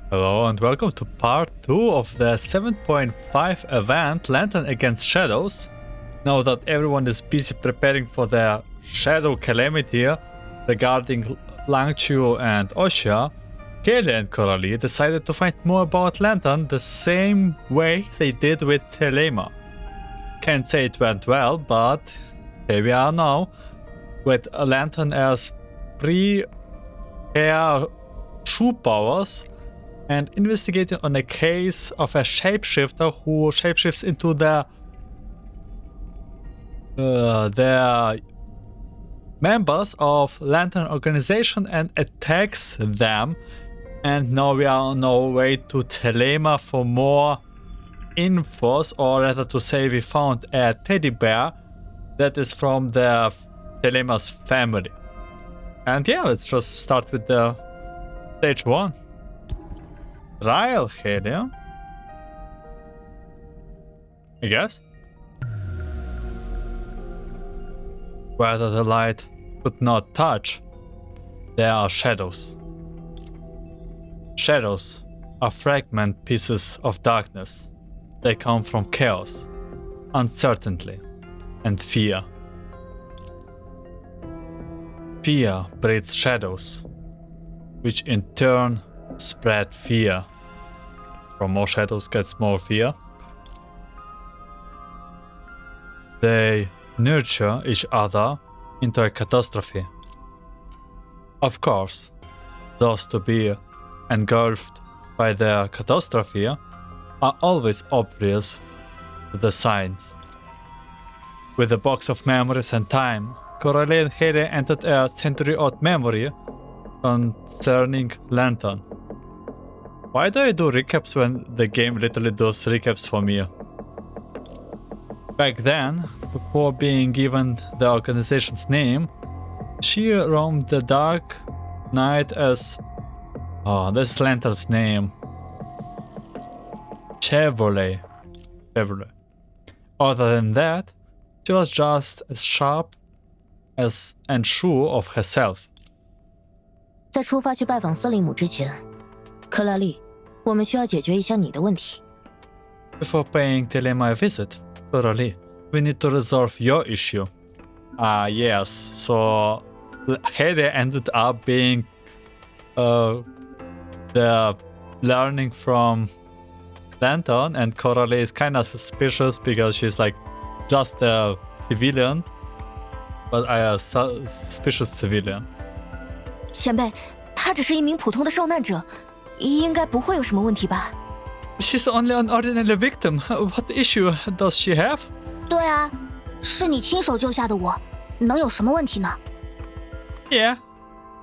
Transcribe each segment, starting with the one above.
Hello and welcome to part 2 of the 7.5 event Lantern Against Shadows. Now that everyone is busy preparing for the shadow calamity regarding Langchu and Osha, Kelly and Coralie decided to find more about Lantern the same way they did with Thelema. Can't say it went well, but here we are now with a Lantern as pre-hair true powers and investigating on a case of a shapeshifter who shapeshifts into their members of Lantern organization and attacks them. And now we are on our way to Thelema for more infos, or rather to say we found a teddy bear that is from the Thelema's family. And yeah, let's just start with the stage 1. Trial here, I guess. Where the light could not touch, there are shadows. Shadows are fragment pieces of darkness. They come from chaos, uncertainty, and fear. Fear breeds shadows, which in turn spread fear. From more shadows gets more fear. They nurture each other into a catastrophe. Of course, those to be engulfed by the catastrophe are always obvious to the signs. With a box of memories and time, Coralie and Haley entered a century-old memory concerning Lantern. Why do I do recaps when the game literally does recaps for me? Back then, before being given the organization's name, she roamed the dark night as... Oh, this is Lantern's name. Chevrolet. Other than that, she was just as sharp as and sure of herself. 在出发去拜访瑟利姆之前，克拉丽，我们需要解决一下你的问题。 Before paying Thelema a visit, Coralie, we need to resolve your issue. Yes, so Haley ended up being the learning from Lantern, and Coralie is kind of suspicious because she's like just a civilian, but a suspicious civilian. 前辈，她只是一名普通的受难者，应该不会有什么问题吧？ She's only an ordinary victim. What issue does she have? 对啊，是你亲手救下的我，能有什么问题呢？ Yeah,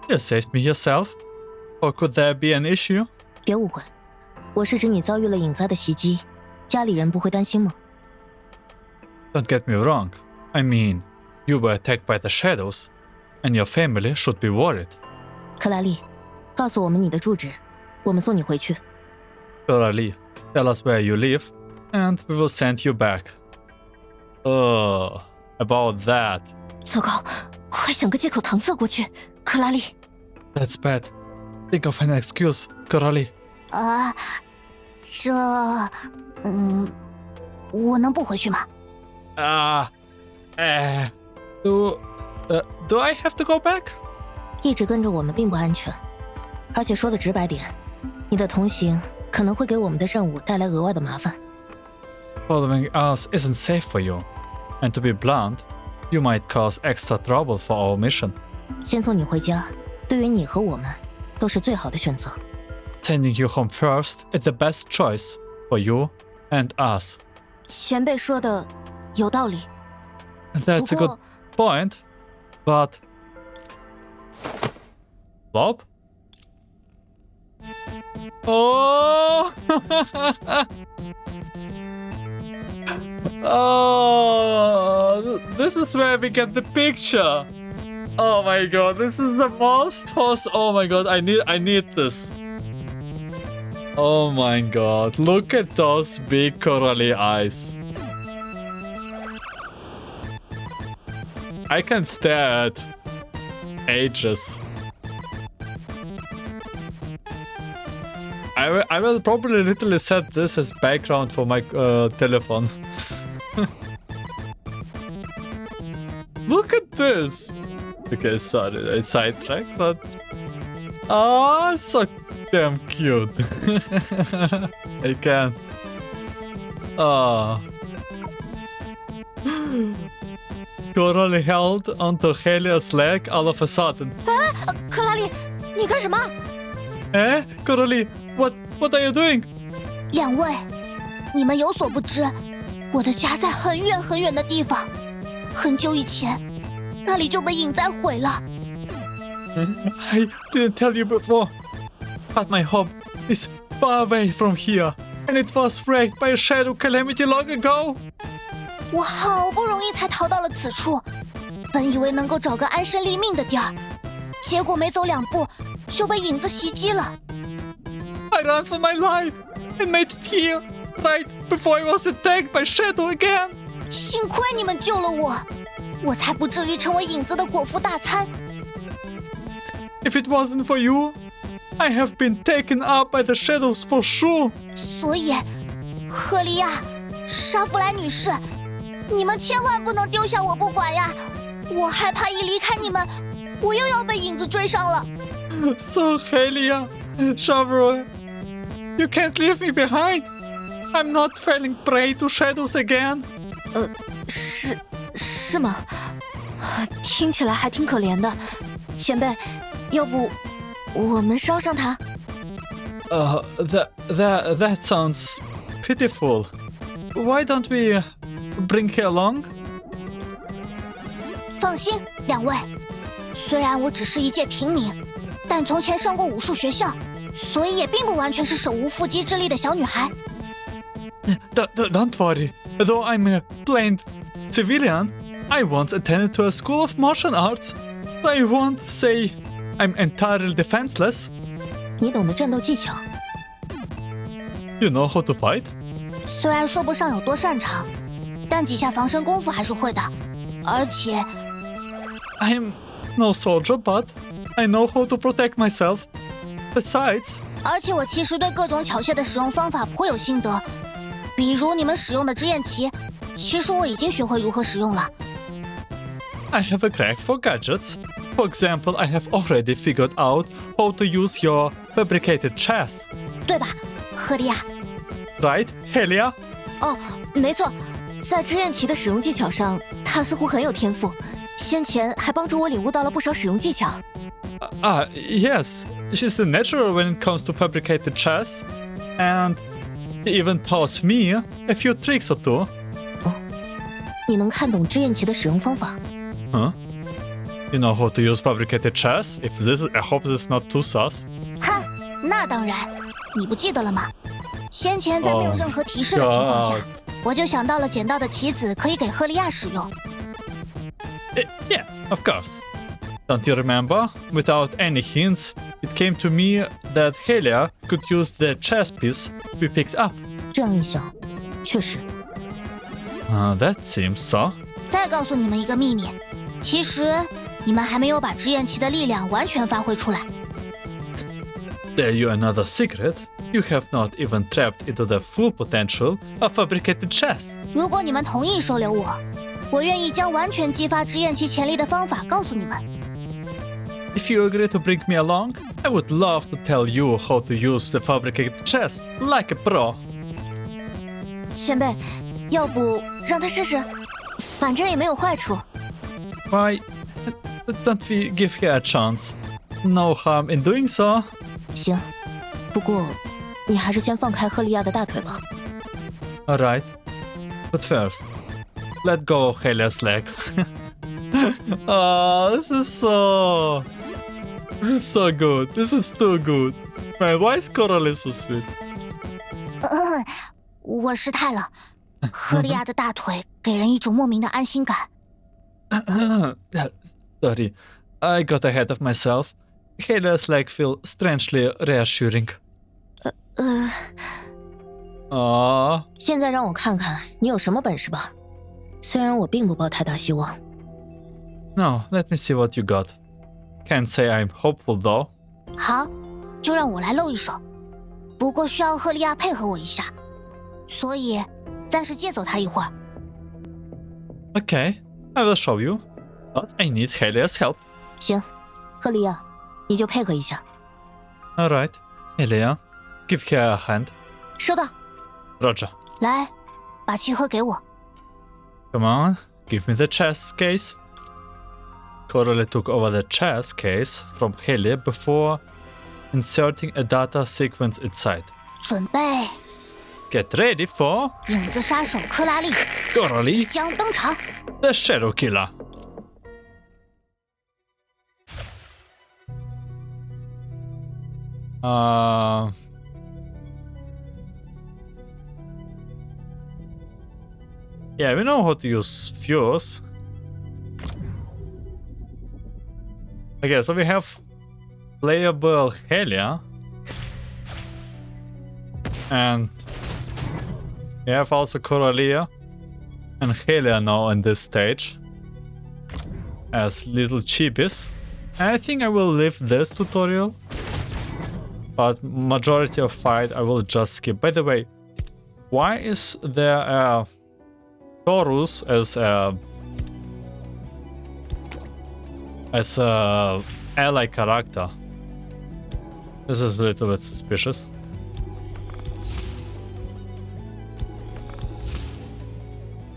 you saved me yourself. Or could there be an issue? 别误会，我是指你遭遇了隐灾的袭击，家里人不会担心吗？ Don't get me wrong. I mean, you were attacked by the shadows, and your family should be worried. 克拉丽，告诉我们你的住址，我们送你回去。 Coralie, tell us where you live, and we will send you back. About that. 糟糕，快想个借口搪塞过去，克拉丽。 That's bad. Think of an excuse, Coralie. 我能不回去吗？ Do I have to go back? 一直跟着我们并不安全，而且说的直白点，你的同行可能会给我们的任务带来额外的麻烦。 Following us isn't safe for you. And to be blunt, you might cause extra trouble for our mission. 先送你回家，对于你和我们都是最好的选择。 Sending you home first is the best choice for you and us. 前辈说的有道理。 That's a good point, but... Bob? Oh! Oh, this is where we get the picture. Oh my god, this is the most horse. Oh my god, I need this. Oh my god, look at those big Coralie eyes. I can stare at ages. I will probably literally set this as background for my telephone. Look at this. Okay, sorry, I sidetracked, but so damn cute. I can't. Coralie held onto Helia's leg all of a sudden. 克拉丽，你干什么？ Coralie, what are you doing? 两位，你们有所不知，我的家在很远很远的地方，很久以前，那里就被影灾毁了。I didn't tell you before, but my home is far away from here, and it was wrecked by a shadow calamity long ago. 我好不容易才逃到了此处，本以为能够找个安身立命的地儿，结果没走2步就被影子袭击了。I ran for my life and made it here right before I was attacked by shadow again. 幸亏你们救了我，我才不至于成为影子的果腹大餐。If it wasn't for you, I have been taken up by the shadows for sure. 所以，赫利亚、莎弗莱女士，你们千万不能丢下我不管呀！我害怕一离开你们，我又要被影子追上了。So, Helia, Chevrolet, you can't leave me behind. I'm not falling prey to shadows again. 是吗？听起来还挺可怜的。前辈，要不我们捎上他？That sounds pitiful. Why don't we bring her along? 放心，两位，虽然我只是一介平民，但从前上过武术学校，所以也并不完全是手无缚鸡之力的小女孩。Don't worry. Though I'm a plain civilian, I once attended to a school of martial arts. I won't say I'm entirely defenseless. 你懂得战斗技巧？ You know how to fight? 虽然说不上有多擅长，但几下防身功夫还是会的。而且 I'm no soldier, but I know how to protect myself. Besides, 而且我其实对各种巧械的使用方法颇有心得，比如你们使用的支焰旗，其实我已经学会如何使用了。I have a crack for gadgets. For example, I have already figured out how to use your fabricated chess. 对吧，赫利亚？ Right, Helia? 哦，没错，在支焰旗的使用技巧上，他似乎很有天赋。先前还帮助我领悟到了不少使用技巧。Yes, she's a natural when it comes to fabricated chess, and she even taught me a few tricks or two. 你能看懂支焰旗的使用方法？ Huh? You know how to use fabricated chess? I hope this is not too sus. 哈，那当然，你不记得了吗？先前在没有任何提示的情况下，我就想到了捡到的棋子可以给赫利亚使用。Yeah, of course. Don't you remember? Without any hints, it came to me that Helia could use the chess piece we picked up. 这样一想，确实。That seems so. 再告诉你们一个秘密，其实你们还没有把支焰旗的力量完全发挥出来。Tell you another secret. You have not even tapped into the full potential of fabricated chess. 如果你们同意收留我，我愿意将完全激发支焰旗潜力的方法告诉你们。If you agree to bring me along, I would love to tell you how to use the fabricated chess like a pro. 前辈，要不让他试试？反正也没有坏处。Why don't we give her a chance? No harm in doing so. 行，不过你还是先放开赫利亚的大腿吧。All right, but first, let go of Helia's leg. This is so good. This is too good. Man, why is Coralie so sweet? 我失态了。赫利亚的大腿给人一种莫名的安心感。Sorry, I got ahead of myself. Helia's leg feels strangely reassuring. 现在让我看看你有什么本事吧。虽然我并不抱太大希望。No, let me see what you got. Can't say I'm hopeful though. 好，就让我来露一手。不过需要赫利亚配合我一下，所以暂时借走他一会儿。Okay, I will show you, but I need Helia's help. 行，赫利亚，你就配合一下。Alright, Helia, give her a hand. 收到。 Roger. 来，把漆盒给我。 Come on, give me the chess case. Coralie took over the chess case from Helia before inserting a data sequence inside. 准备， Get ready for 影子杀手科拉利即 Coralie, 将登场。 the Shadow Killer. Yeah, we know how to use fuse. Okay, so we have playable Helia. And we have also Coralie and Helia now on this stage as little chibis. I think I will leave this tutorial, but majority of fight I will just skip. By the way, why is there a Taurus as a ally character? This is a little bit suspicious.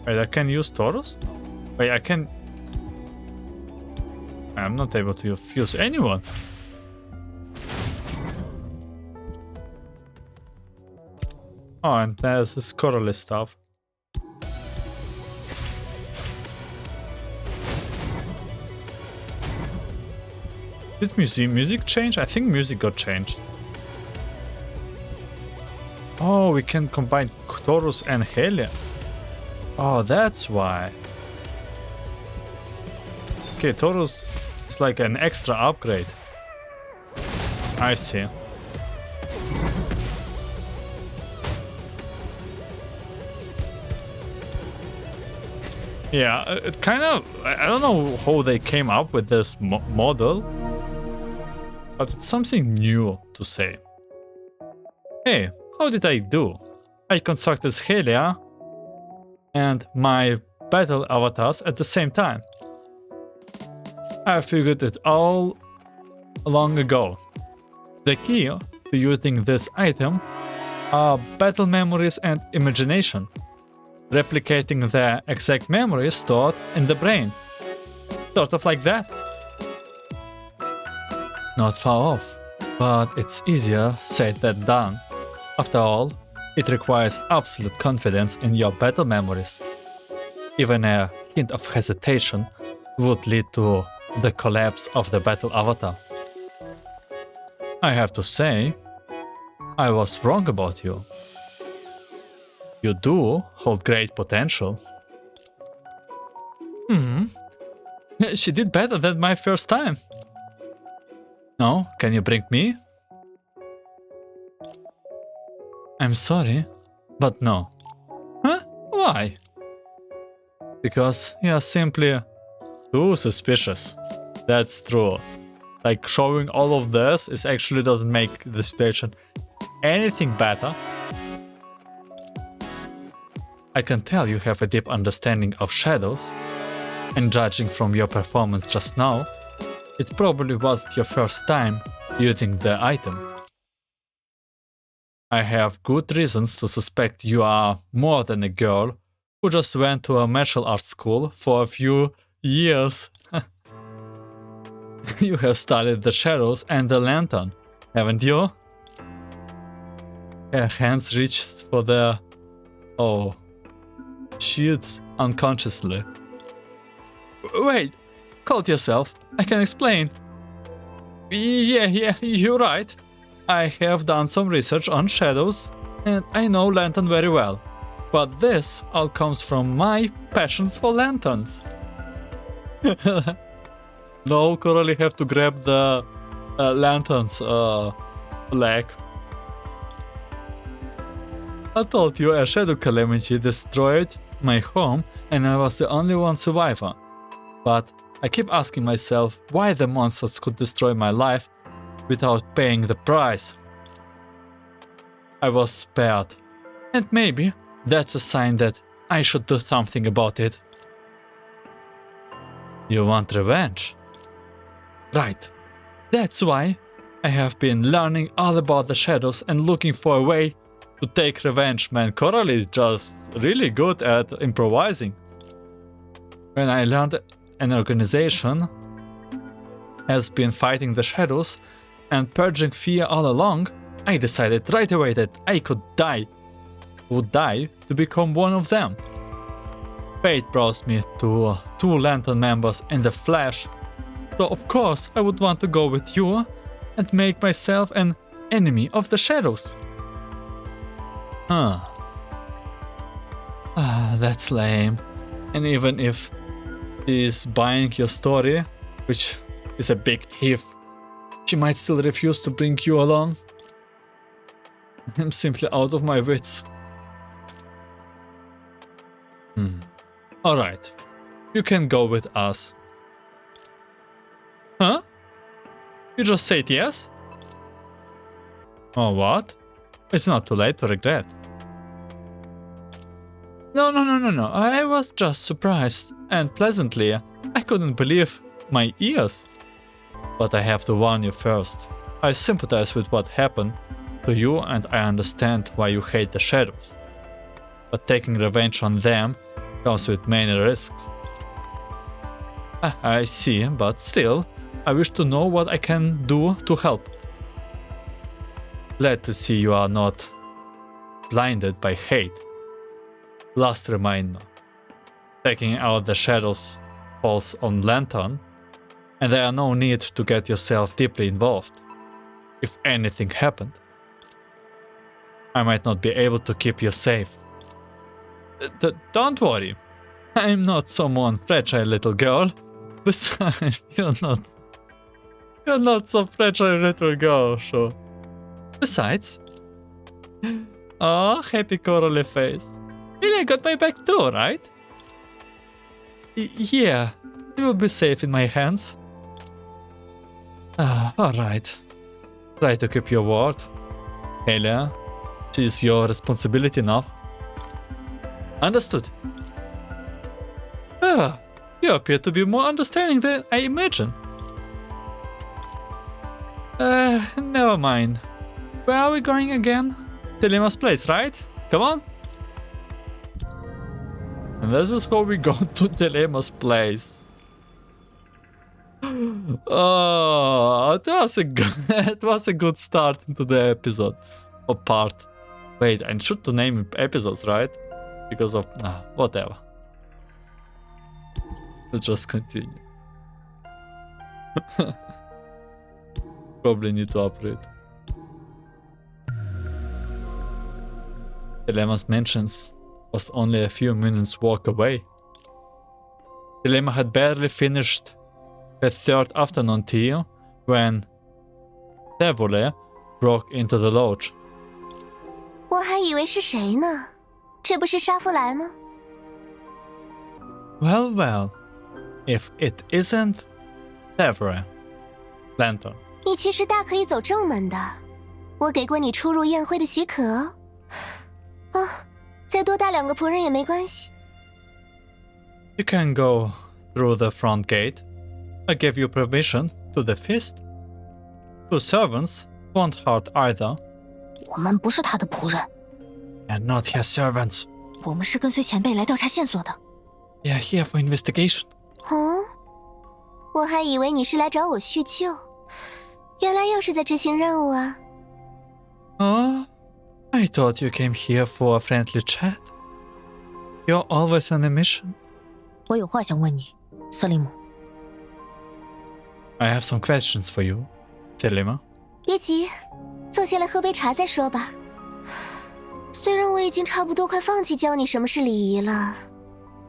Wait, I can use Taurus? Wait, I can... I'm not able to fuse anyone. Oh, and there's this Coralie stuff. Did music change? I think music got changed. Oh, we can combine Taurus and Helia. Oh, that's why. Okay, Taurus is like an extra upgrade. I see. Yeah, it kind of... I don't know how they came up with this model, but it's something new to say. Hey, how did I do? I constructed Helia and my battle avatars at the same time. I figured it all long ago. The key to using this item are battle memories and imagination, replicating the exact memories stored in the brain. Sort of like that. Not far off, but it's easier said than done. After all, it requires absolute confidence in your battle memories. Even a hint of hesitation would lead to the collapse of the battle avatar. I have to say, I was wrong about you. You do hold great potential. She did better than my first time. No, can you bring me? I'm sorry, but no. Huh? Why? Because you are simply too suspicious. That's true. Like, showing all of this is actually doesn't make the situation anything better. I can tell you have a deep understanding of shadows, and judging from your performance just now, it probably wasn't your first time using the item. I have good reasons to suspect you are more than a girl who just went to a martial arts school for a few years. You have studied the shadows and the lantern, haven't you? Her hands reached for their... shields unconsciously. Wait, hold yourself. I can explain. Yeah, you're right. I have done some research on shadows, and I know Lantern very well. But this all comes from my passions for lanterns. No, Coralie have to grab the lantern's leg. I told you a shadow calamity destroyed my home and I was the only one survivor. But I keep asking myself why the monsters could destroy my life without paying the price. I was spared. And maybe that's a sign that I should do something about it. You want revenge? Right. That's why I have been learning all about the shadows and looking for a way to take revenge. Man, Coralie is just really good at improvising. When I learned an organization has been fighting the shadows and purging fear all along, I decided right away that I would die to become one of them. Fate brought me to 2 Lantern members in the flesh, so of course I would want to go with you and make myself an enemy of the shadows. Huh. That's lame. And even if she's buying your story, which is a big if, she might still refuse to bring you along. I'm simply out of my wits. Alright, you can go with us. Huh? You just said yes? Oh, what? It's not too late to regret. No. I was just surprised and pleasantly. I couldn't believe my ears. But I have to warn you first. I sympathize with what happened to you and I understand why you hate the shadows. But taking revenge on them comes with many risks. I see, but still, I wish to know what I can do to help. Glad to see you are not blinded by hate. Last reminder. Taking out the shadows falls on Lantern, and there are no need to get yourself deeply involved. If anything happened, I might not be able to keep you safe. Don't worry, I'm not someone fragile little girl. Besides, you're not so fragile little girl, sure. Besides, oh, happy Coralie face. Really, I got my back too, right? Yeah, you will be safe in my hands. Alright. Try to keep your word. Helia, it is your responsibility now. Understood. You appear to be more understanding than I imagined. Never mind. Where are we going again? Thelemas Place, right? Come on. And this is how we go to Thelemas Place. Oh, it was a good start into the episode. Or part. Wait, I should to name episodes, right? Because of whatever. Let's just continue. Probably need to upgrade. Thelemas Mansions was only a few minutes walk away. Thelema had barely finished her 3rd afternoon tea when Thevole broke into the lodge. 我还以为是谁呢？这不是沙弗莱吗？ Well, if it isn't Thevole Lantern. 你其实大可以走正门的，我给过你出入宴会的许可哦。再多带2个仆人也没关系。 You can go through the front gate. I gave you permission to the feast. 2 servants won't hurt either. 我们不是他的仆人。 And not his servants. 我们是跟随前辈来调查线索的。 Yeah, here for investigation. 我还以为你是来找我叙旧，原来又是在执行任务啊。I thought you came here for a friendly chat. You're always on a mission. 我有话想问你，瑟利姆。 I have some questions for you, Thelemas. 别急，坐下来喝杯茶再说吧。虽然我已经差不多快放弃教你什么是礼仪了，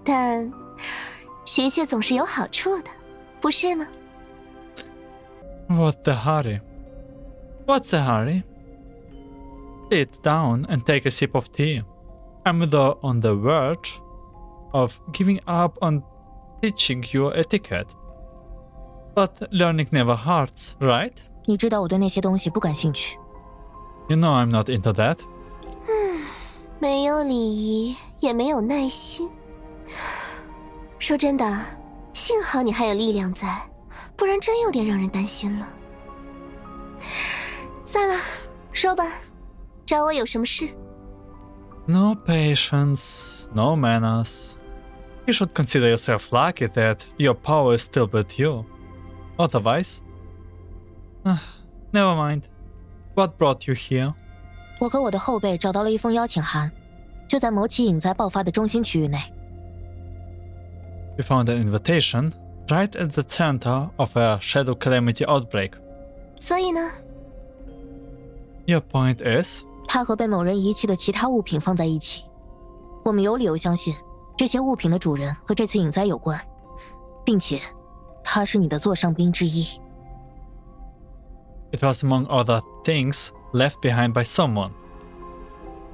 但学学总是有好处的，不是吗？ What the hurry? What's the hurry? Sit down and take a sip of tea. I'm on the verge of giving up on teaching you etiquette. But learning never hurts, right? 你知道我对那些东西不感兴趣。 You know I'm not into that. 没有礼仪，也没有耐心。说真的，幸好你还有力量在，不然真有点让人担心了。算了，说吧，找我有什么事？ No patience, no manners. You should consider yourself lucky that your power is still with you. Otherwise... never mind. What brought you here? 我和我的后辈找到了一封邀请函，就在某起隐灾爆发的中心区域内。We found an invitation right at the center of a shadow calamity outbreak. 所以呢？ Your point is? 它和被某人遗弃的其他物品放在一起，我们有理由相信这些物品的主人和这次隐灾有关，并且他是你的座上宾之一。It was among other things left behind by someone.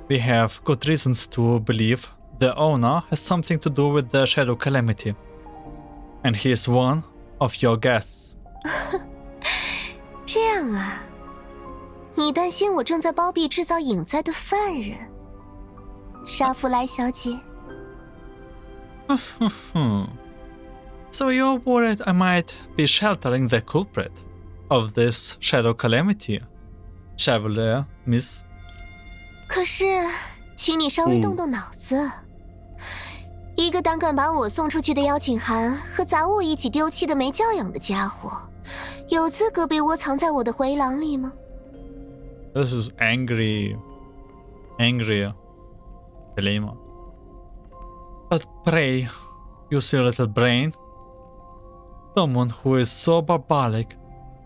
We have good reasons to believe the owner has something to do with the shadow calamity. And he is one of your guests. 这样啊，你担心我正在包庇制造隐灾的犯人，莎芙莱小姐。So you're worried I might be sheltering the culprit of this shadow calamity, Chevalier, Miss? 可是，请你稍微动动脑子。一个胆敢把我送出去的邀请函和杂物一起丢弃的没教养的家伙，有资格被窝藏在我的回廊里吗？ This is angry, Thelemas. But pray, you silly little brain, someone who is so barbaric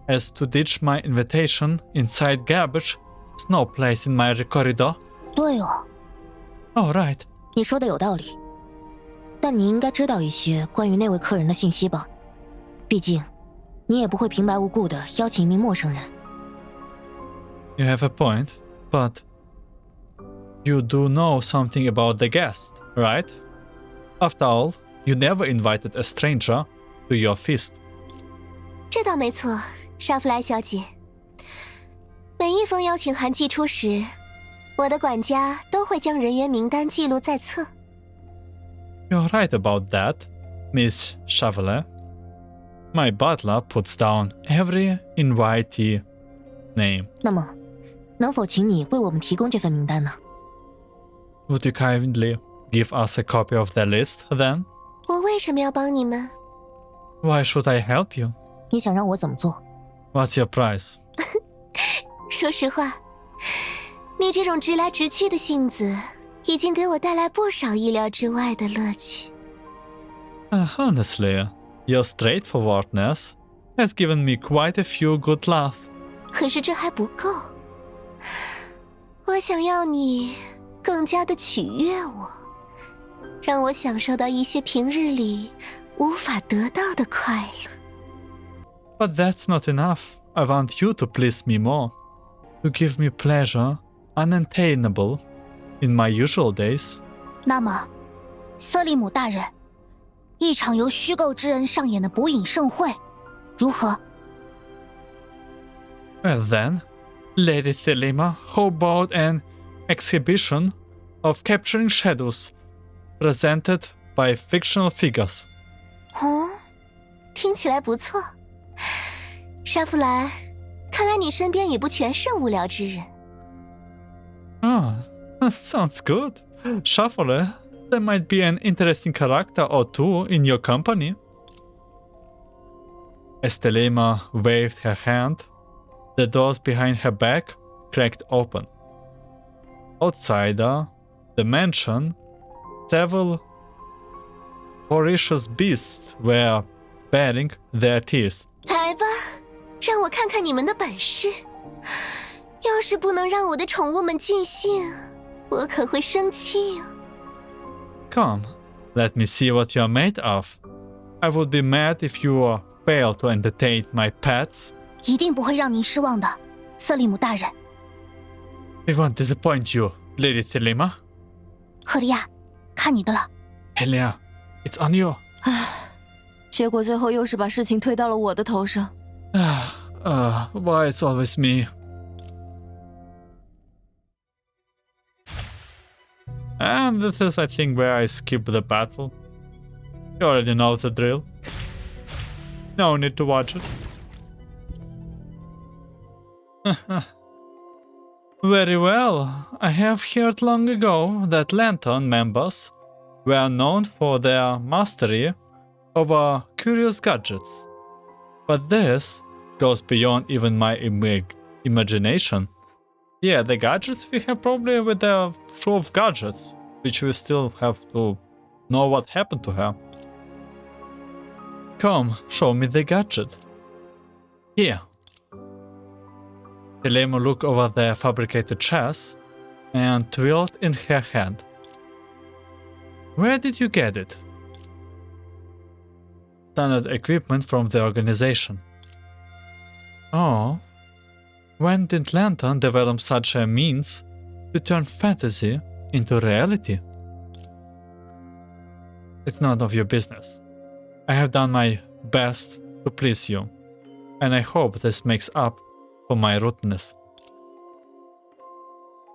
as to ditch my invitation inside garbage has no place in my corridor. 对哦， Oh, right. 你说的有道理，但你应该知道一些关于那位客人的信息吧？毕竟，你也不会平白无故的邀请一名陌生人。You have a point, but you do know something about the guest, right? After all, you never invited a stranger to your feast. 这倒没错，莎芙莱小姐。每一封邀请函寄出时，我的管家都会将人员名单记录在册。You're right about that, Miss Chevalier. My butler puts down every invitee name. 那么，能否请你为我们提供这份名单呢？ Would you kindly give us a copy of the list, then? 我为什么要帮你们？ Why should I help you? 你想让我怎么做？ What's your price? 说实话，你这种直来直去的性子，已经给我带来不少意料之外的乐趣。Honestly, your straightforwardness has given me quite a few good laughs. 可是这还不够，我想要你更加的取悦我，让我享受到一些平日里无法得到的快乐。 But that's not enough. I want you to please me more, to give me pleasure unattainable in my usual days. 那么，瑟利姆大人，一场由虚构之人上演的捕影盛会，如何？ Well then, Lady Thelemas, how about an exhibition of capturing shadows presented by fictional figures? 哦，听起来不错。莎芙莱，看来你身边也不全是无聊之人。 Ah, sounds good. Chevalier, there might be an interesting character or two in your company. As Thelemas waved her hand, the doors behind her back cracked open. Outside the mansion, several voracious beasts were baring their teeth. 来吧，让我看看你们的本事。要是不能让我的宠物们尽兴，我可会生气哦。 Come, let me see what you are made of. I would be mad if you fail to entertain my pets. 一定不会让您失望的，瑟利姆大人。 I won't disappoint you, Lady Thelemas. 赫利亚，看你的了。 Helia, it's on you. 结果最后又是把事情推到了我的头上。Why it's always me? And this is, I think, where I skip the battle. You already know the drill. No need to watch it. Very well. I have heard long ago that Lantern members were known for their mastery over curious gadgets. But this goes beyond even my imagination. Yeah, the gadgets we have probably with the show of gadgets, which we still have to know what happened to her. Come, show me the gadget. Here. Thelemas looked over the fabricated chest and twirled in her hand. Where did you get it? Standard equipment from the organization. Oh, when did Lantern develop such a means to turn fantasy into reality? It's none of your business. I have done my best to please you, and I hope this makes up for my rudeness.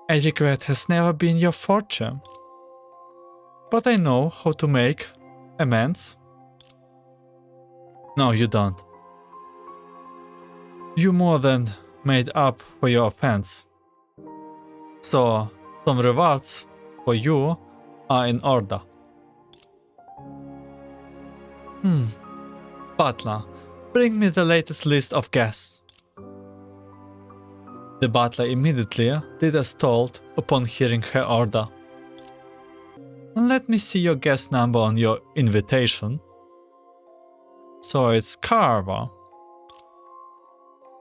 Etiquette has never been your forte, but I know how to make amends. No, you don't. You more than made up for your offense. So, some rewards for you are in order. Butler, bring me the latest list of guests. The butler immediately did as told upon hearing her order. Let me see your guest number on your invitation. So it's Carver.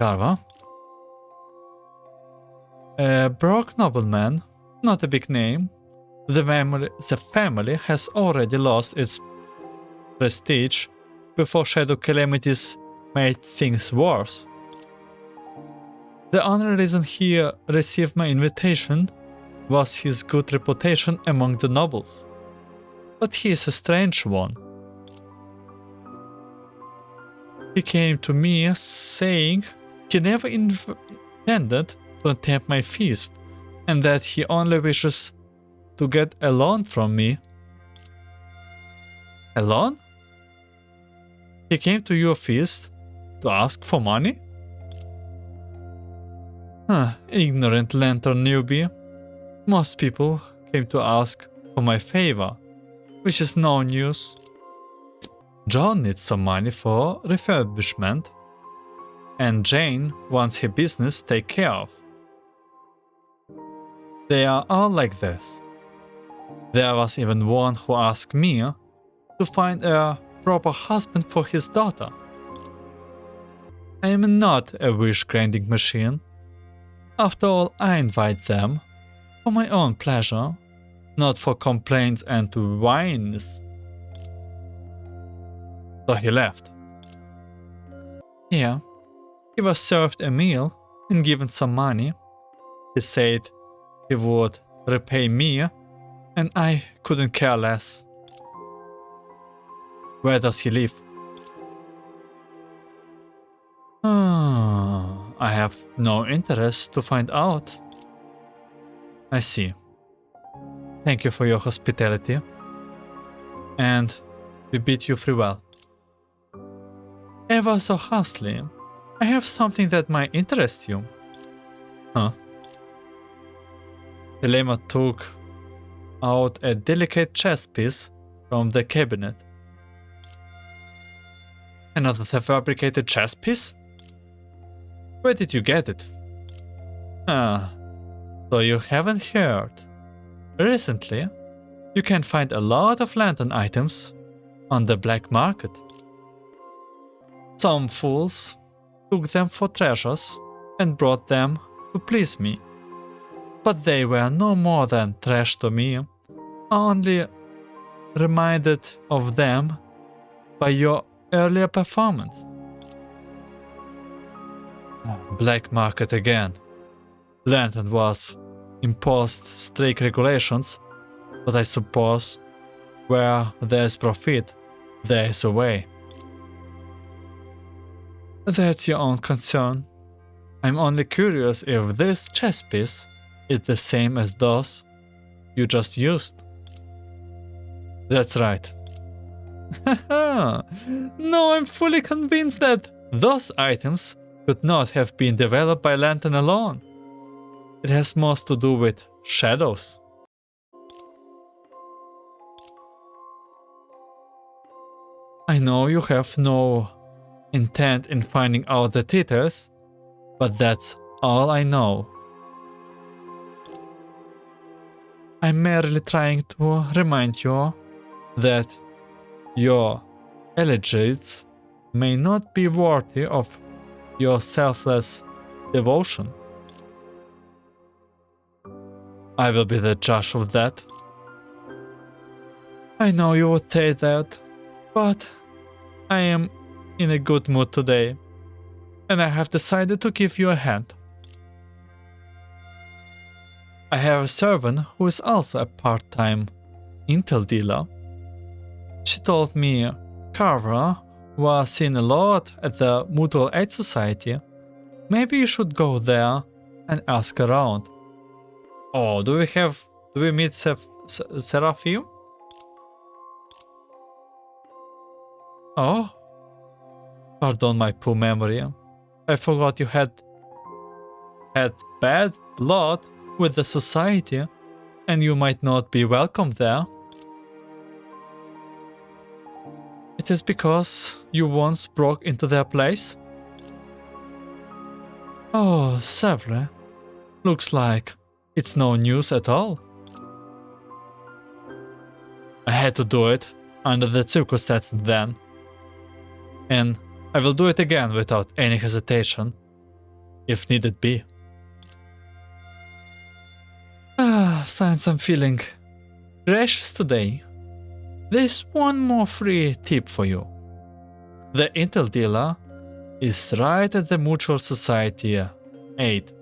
Carver? A broke nobleman, not a big name. The family has already lost its prestige before shadow calamities made things worse. The only reason he received my invitation was his good reputation among the nobles. But he is a strange one. He came to me saying he never intended to attempt my feast, and that he only wishes to get a loan from me. A loan? He came to your feast to ask for money? Ignorant lantern newbie. Most people came to ask for my favor, which is no news. John needs some money for refurbishment, and Jane wants her business taken care of. They are all like this. There was even one who asked me to find a proper husband for his daughter. I am not a wish-granting machine. After all, I invite them for my own pleasure, not for complaints and whines. So he left. Here, he was served a meal and given some money. He said he would repay me, and I couldn't care less. Where does he live? I have no interest to find out. I see. Thank you for your hospitality. And we bid you farewell. Ever so hastily, I have something that might interest you. Thelemas took out a delicate chess piece from the cabinet. Another fabricated chess piece? Where did you get it? So you haven't heard. Recently, you can find a lot of lantern items on the black market. Some fools took them for treasures and brought them to please me. But they were no more than trash to me, only reminded of them by your earlier performance. Black market again. Lantern was imposed strict regulations, but I suppose where there is profit, there is a way. That's your own concern. I'm only curious if this chess piece is the same as those you just used. That's right. No, I'm fully convinced that those items could not have been developed by Lantern alone. It has most to do with shadows. I know you have no intent in finding out the details, but that's all I know. I'm merely trying to remind you that your elegies may not be worthy of your selfless devotion. I will be the judge of that. I know you would say that, but I am in a good mood today, and I have decided to give you a hand. I have a servant who is also a part-time intel dealer. She told me Carver was seen a lot at the Mutual Aid Society. Maybe you should go there and ask around. Oh, do we meet Seraphim? Oh, pardon my poor memory. I forgot you had bad blood with the society, and you might not be welcome there. It is because you once broke into their place? Oh, several. Looks like it's no news at all. I had to do it under the circumstances then. And I will do it again without any hesitation, if needed be. Since I'm feeling gracious today, there's one more free tip for you. The intel dealer is right at the Mutual Society 8.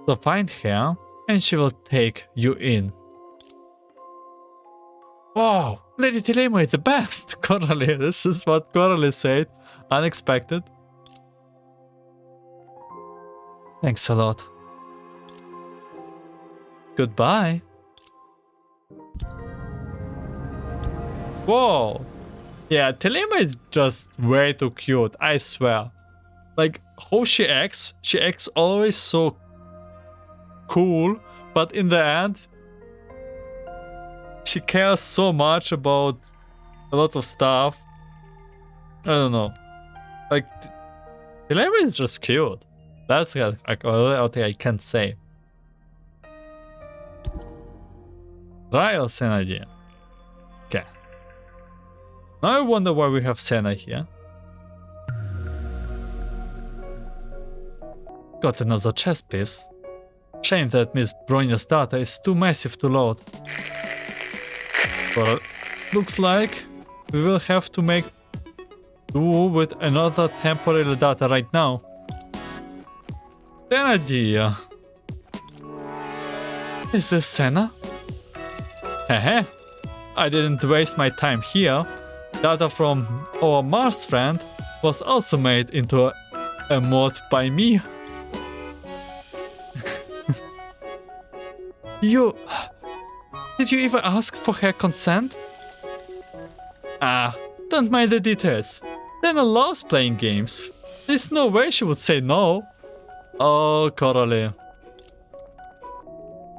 So find her and she will take you in. Wow, Lady Thelemas is the best! Coralie, this is what Coralie said. Unexpected. Thanks a lot. Goodbye. Whoa. Yeah, Thelemas is just way too cute, I swear. Like, how she acts always so cool, but in the end, she cares so much about a lot of stuff. I don't know. Like, Thelemas is just cute. That's what I can say. Trial Senna idea. Okay. Now I wonder why we have Senna here. Got another chest piece. Shame that Miss Bronya's data is too massive to load. But looks like we will have to make do with another temporary data right now. An idea. Is this Senna? Heh, I didn't waste my time here. Data from our Mars friend was also made into a mod by me. Did you even ask for her consent? Don't mind the details. Dana loves playing games. There's no way she would say no. Oh, Coralie.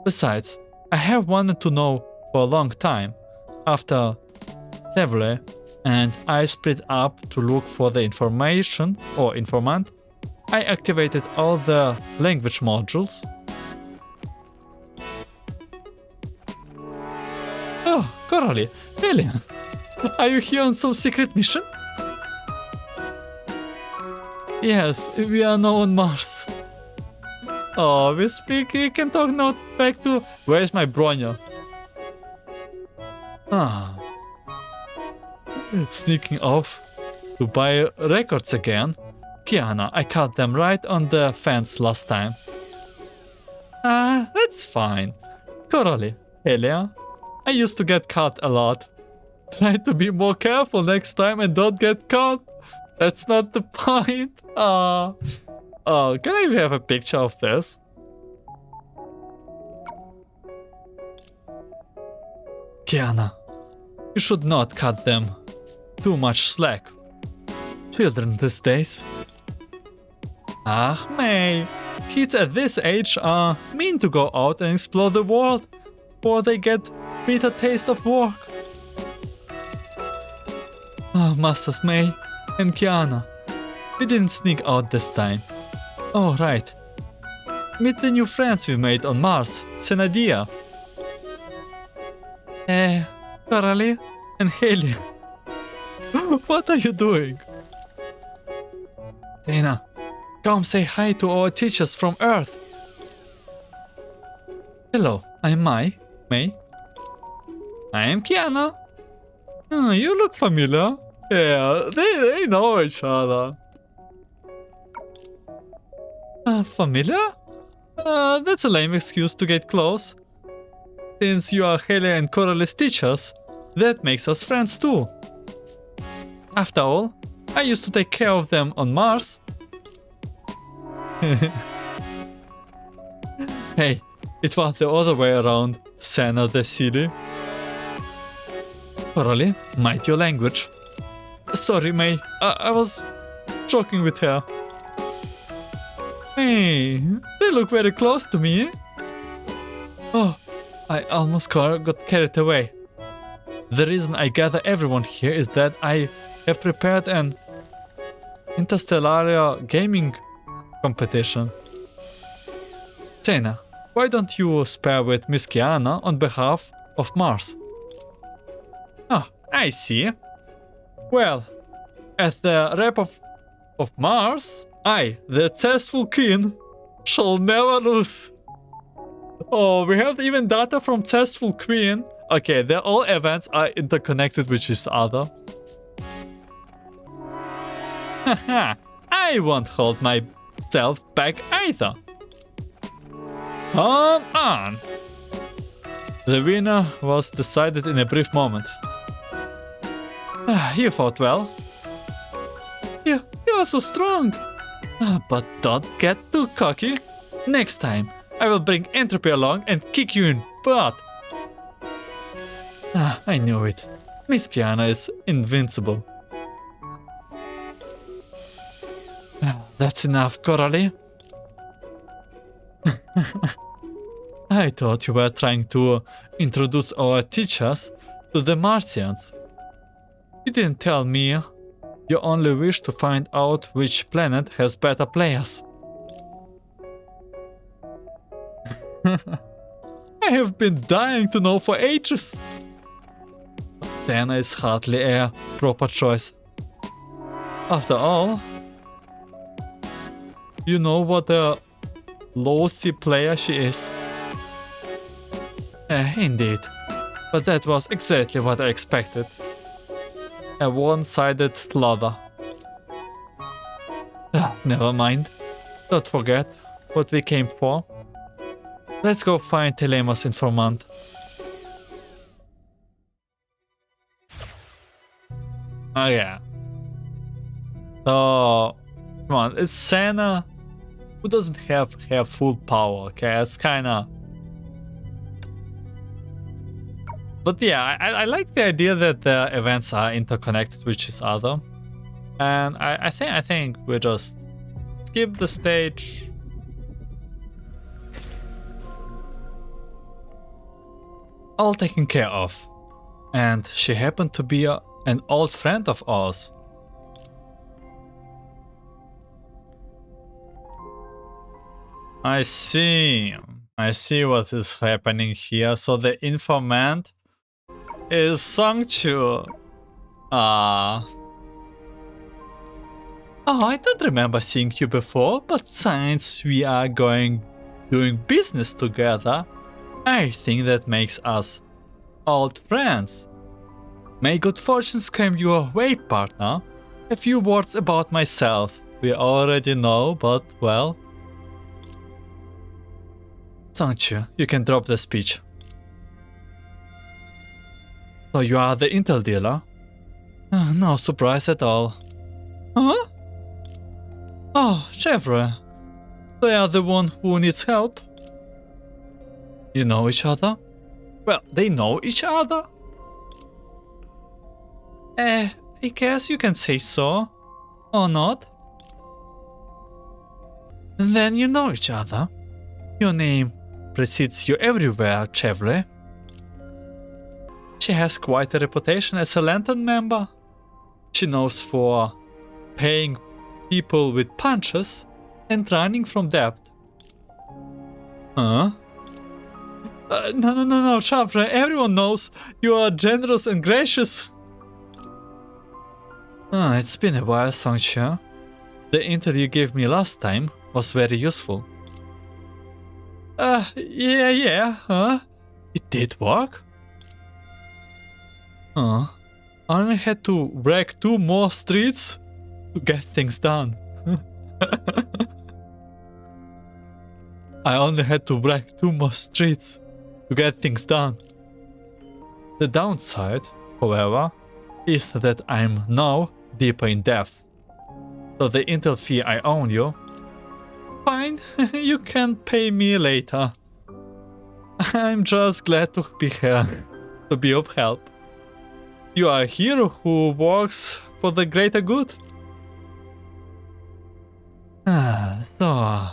Besides, I have wanted to know for a long time. After several, and I split up to look for the information or informant, I activated all the language modules. Oh, Coralie, really? Are you here on some secret mission? Yes, we are now on Mars. Oh, we can talk now back to... Where's my Bronya? Sneaking off to buy records again. Kiana, I cut them right on the fence last time. That's fine. Coralie, Elia, I used to get caught a lot. Try to be more careful next time and don't get caught. That's not the point. Oh, can I have a picture of this? Kiana, you should not cut them too much slack. Children these days. Ah, May. Kids at this age are mean to go out and explore the world, or they get bitter taste of work. Ah, Masters May and Kiana. We didn't sneak out this time. Oh, right. Meet the new friends we made on Mars, Senadia. Coralie and Haley. What are you doing? Dana, come say hi to our teachers from Earth. Hello, I'm May. I am Kiana. You look familiar. Yeah, they know each other. Familiar? That's a lame excuse to get close. Since you are Haley and Coralie's teachers, that makes us friends too. After all, I used to take care of them on Mars. Hey, it was the other way around, Sana the silly. Coralie, mind your language. Sorry, May, I was joking with her. Hey, they look very close to me. Oh, I almost got carried away. The reason I gather everyone here is that I have prepared an interstellar gaming competition. Zena, why don't you spar with Miss Kiana on behalf of Mars? Ah, I see. Well, as the rep of Mars, I, the zestful king, shall never lose. Oh, we have even data from Zestful Queen. Okay, all events are interconnected with each other. Haha, I won't hold myself back either. Come on! The winner was decided in a brief moment. You fought well. You are so strong. But don't get too cocky. Next time, I will bring Entropy along and kick you in butt. I knew it. Miss Kiana is invincible. That's enough, Coralie. I thought you were trying to introduce our teachers to the Martians. You didn't tell me. You only wish to find out which planet has better players. I have been dying to know for ages. Dana is hardly a proper choice. After all, you know what a low-C player she is. Indeed, but that was exactly what I expected. A one-sided slaughter. Never mind. Don't forget what we came for. Let's go find Thelemas Informant. Oh yeah. So, come on, it's Sana who doesn't have full power, okay? It's kinda... But yeah, I like the idea that the events are interconnected with each other. And I think we just skip the stage. All taken care of. And she happened to be an old friend of ours. I see what is happening here. So the informant is Sangchu. Oh, I don't remember seeing you before, but since we are doing business together, I think that makes us old friends. May good fortunes come your way, partner. A few words about myself. We already know, but well. Sangchu, you can drop the speech. So you are the intel dealer? No surprise at all. Huh? Oh, Chevrolet. They are the one who needs help. You know each other? Well, they know each other? I guess you can say so. Or not? And then you know each other. Your name precedes you everywhere, Chevrolet. She has quite a reputation as a Lantern member. She knows for paying people with punches and running from debt. Huh? No, Chevrolet. Everyone knows you are generous and gracious. It's been a while, Songcha. The intel you gave me last time was very useful. Yeah. It did work? I only had to break 2 more streets to get things done. I only had to break 2 more streets to get things done. The downside, however, is that I'm now deeper in debt. So the intel fee I owe you, fine, you can pay me later. I'm just glad to be here, to be of help. You are a hero who works for the greater good. So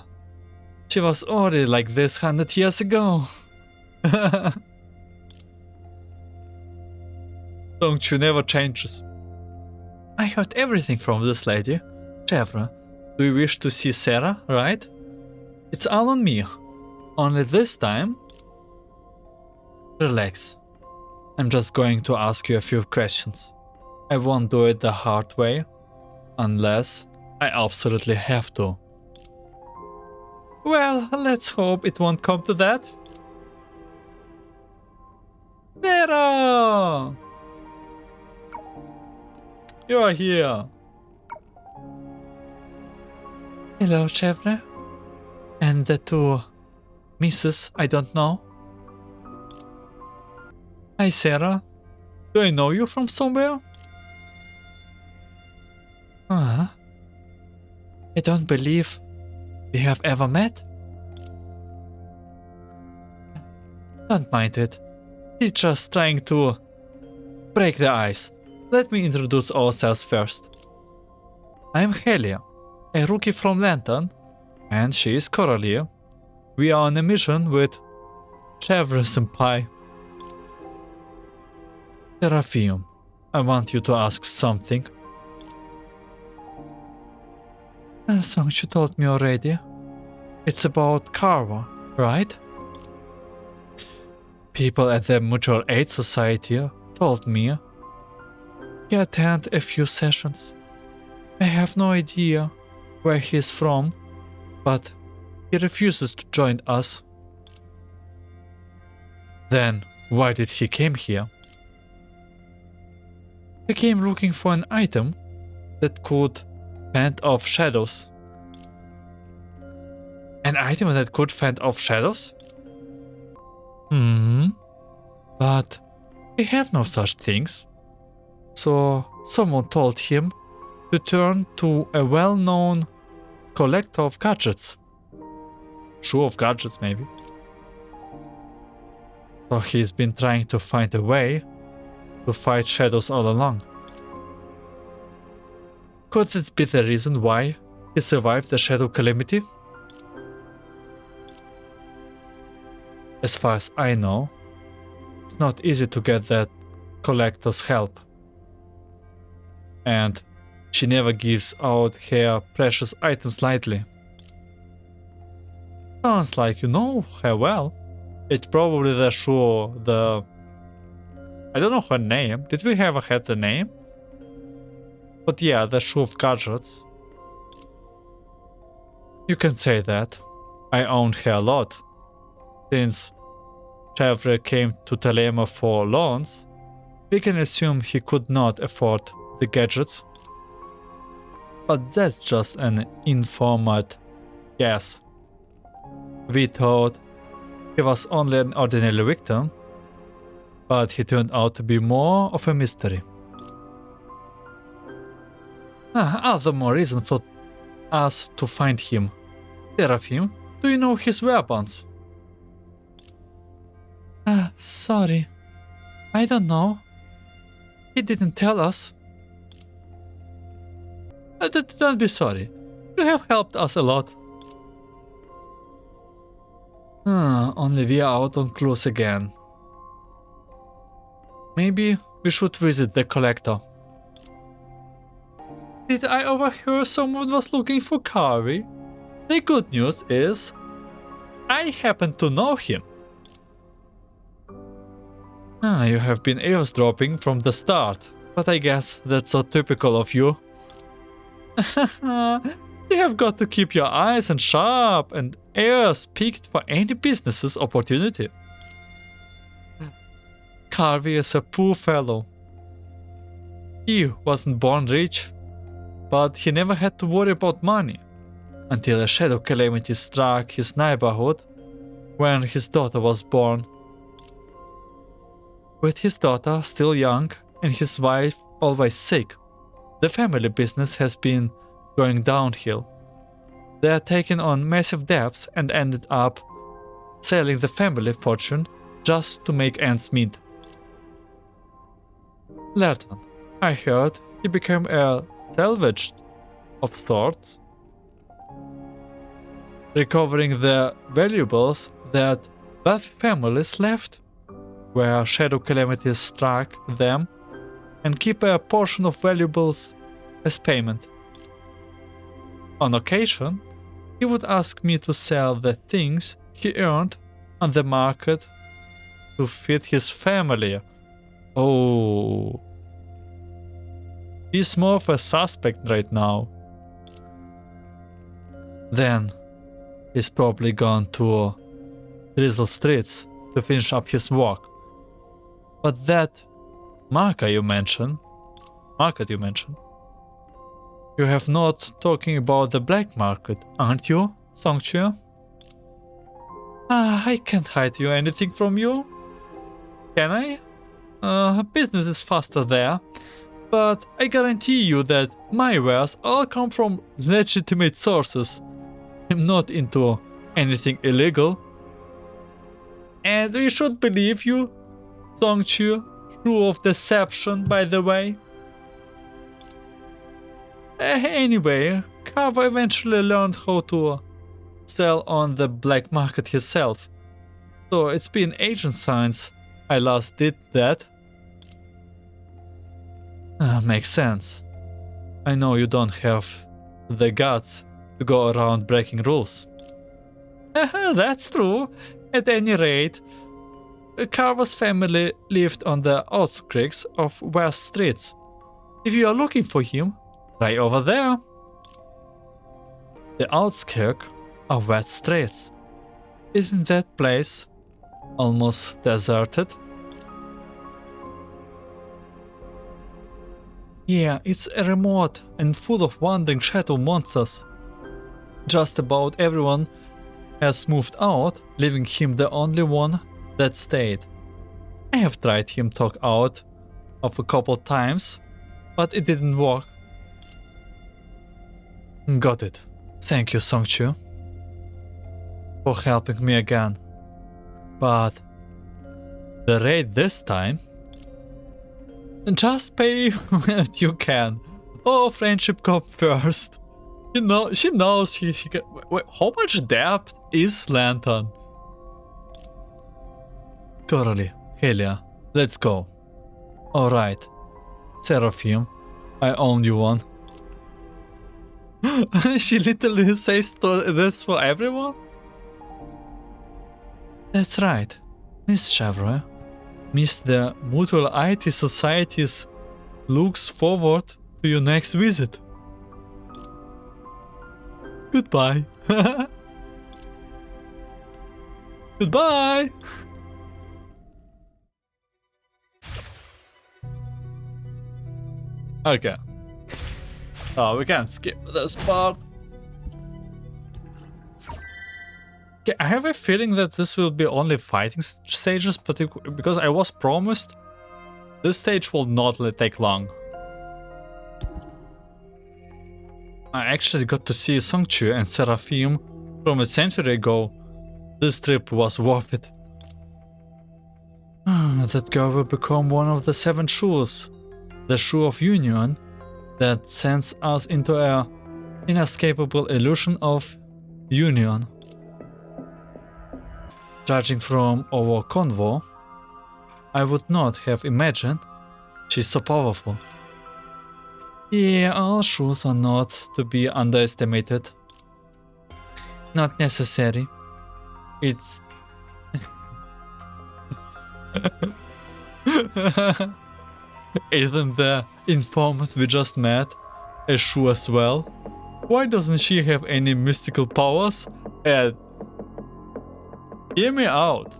she was already like this 100 years ago. Don't you never changes. I heard everything from this lady. Chevra, do you wish to see Sarah, right? It's all on me. Only this time... Relax. I'm just going to ask you a few questions. I won't do it the hard way, unless I absolutely have to. Well, let's hope it won't come to that. Sarah! You are here. Hello, Chevre. And the 2 misses I don't know. Hi, Sarah. Do I know you from somewhere? I don't believe we have ever met. Don't mind it. He's just trying to break the ice. Let me introduce ourselves first. I'm Helia, a rookie from Lantern, and she is Coralie. We are on a mission with Chevre-senpai. Seraphim, I want you to ask something. Song, you told me already. It's about Carver, right? People at the Mutual Aid Society told me he attended a few sessions. I have no idea where he's from, but he refuses to join us. Then why did he came here? He came looking for an item that could fend off shadows. An item that could fend off shadows? But we have no such things. So someone told him to turn to a well-known collector of gadgets. Shoe of gadgets, maybe. So he's been trying to find a way to fight shadows all along. Could this be the reason why he survived the shadow calamity? As far as I know, it's not easy to get that collector's help. And she never gives out her precious items lightly. Sounds like you know her well. It's probably the shoe, I don't know her name. Did we ever had the name? But yeah, the shoe of gadgets. You can say that. I own her a lot. Since Chevre came to Thelemas for loans, we can assume he could not afford the gadgets. But that's just an informed guess. We thought he was only an ordinary victim, but he turned out to be more of a mystery. All the more reason for us to find him. Seraphim, do you know his weapons? Sorry. I don't know. He didn't tell us. Don't be sorry. You have helped us a lot. Only we are out on clues again. Maybe we should visit the collector. Did I overhear someone was looking for Carvey? The good news is, I happen to know him. You have been eavesdropping from the start, but I guess that's so typical of you. You have got to keep your eyes and sharp and ears peaked for any business's opportunity. Carvey is a poor fellow. He wasn't born rich, but he never had to worry about money until a shadow calamity struck his neighborhood when his daughter was born. With his daughter still young and his wife always sick, the family business has been going downhill. They are taking on massive debts and ended up selling the family fortune just to make ends meet. Lantern, I heard he became a salvage of sorts, recovering the valuables that wealthy families left where shadow calamities struck them, and keep a portion of valuables as payment. On occasion, he would ask me to sell the things he earned on the market to feed his family. Oh, he's more of a suspect right now. Then he's probably gone to Drizzle Streets to finish up his work. But that market you mentioned, you have not talking about the black market, aren't you, Songchue? I can't hide you anything from you. Can I? Business is faster there, but I guarantee you that my wares all come from legitimate sources. I'm not into anything illegal. And we should believe you, Songchue, true of deception, by the way. Anyway, Carver eventually learned how to sell on the black market himself. So it's been ages since I last did that. Makes sense. I know you don't have the guts to go around breaking rules. That's true. At any rate, Carver's family lived on the outskirts of West Streets. If you are looking for him, right over there. The outskirts of West Streets. Isn't that place almost deserted? Yeah, it's remote and full of wandering shadow monsters. Just about everyone has moved out, leaving him the only one that stayed. I have tried him talk out of a couple times, but it didn't work. Got it. Thank you, Songchue, for helping me again. But the rate this time? Just pay what you can. Oh, friendship comes first. You know, she knows she can. Wait, how much debt is Lantern? Coralie, Helia, let's go. Alright. Seraphim, I own you one. She literally says this for everyone? That's right. Miss Chevrolet. Miss the Mutual IT Societies looks forward to your next visit. Goodbye. Goodbye. Okay. Oh, we can skip this part. Okay, I have a feeling that this will be only fighting stages, because I was promised this stage will not take long. I actually got to see Songchue and Seraphim from a century ago. This trip was worth it. That girl will become one of the 7 shoes. The shoe of union that sends us into an inescapable illusion of union. Judging from our convo, I would not have imagined she's so powerful. Yeah, all shoes are not to be underestimated. Not necessary. It's... Isn't the informant we just met a shoe as well? Why doesn't she have any mystical powers? And hear me out.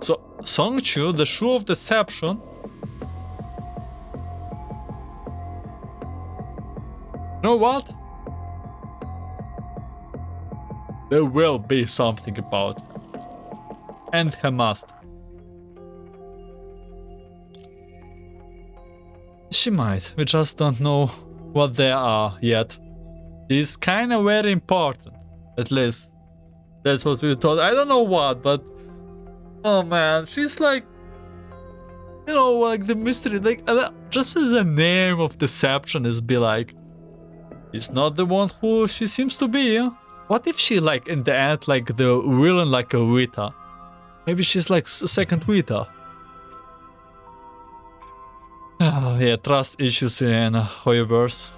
So, Songchu, the shoe of deception. You know what? There will be something about her. And her master. She might, we just don't know what they are yet. She's kinda very important. At least, that's what we thought. I don't know what, but... Oh man, she's like... You know, like the mystery, like... Just as the name of deception is be like... She's not the one who she seems to be. What if she like, in the end, like the villain like a Vita? Maybe she's like second Vita. Yeah, trust issues in Hoyoverse.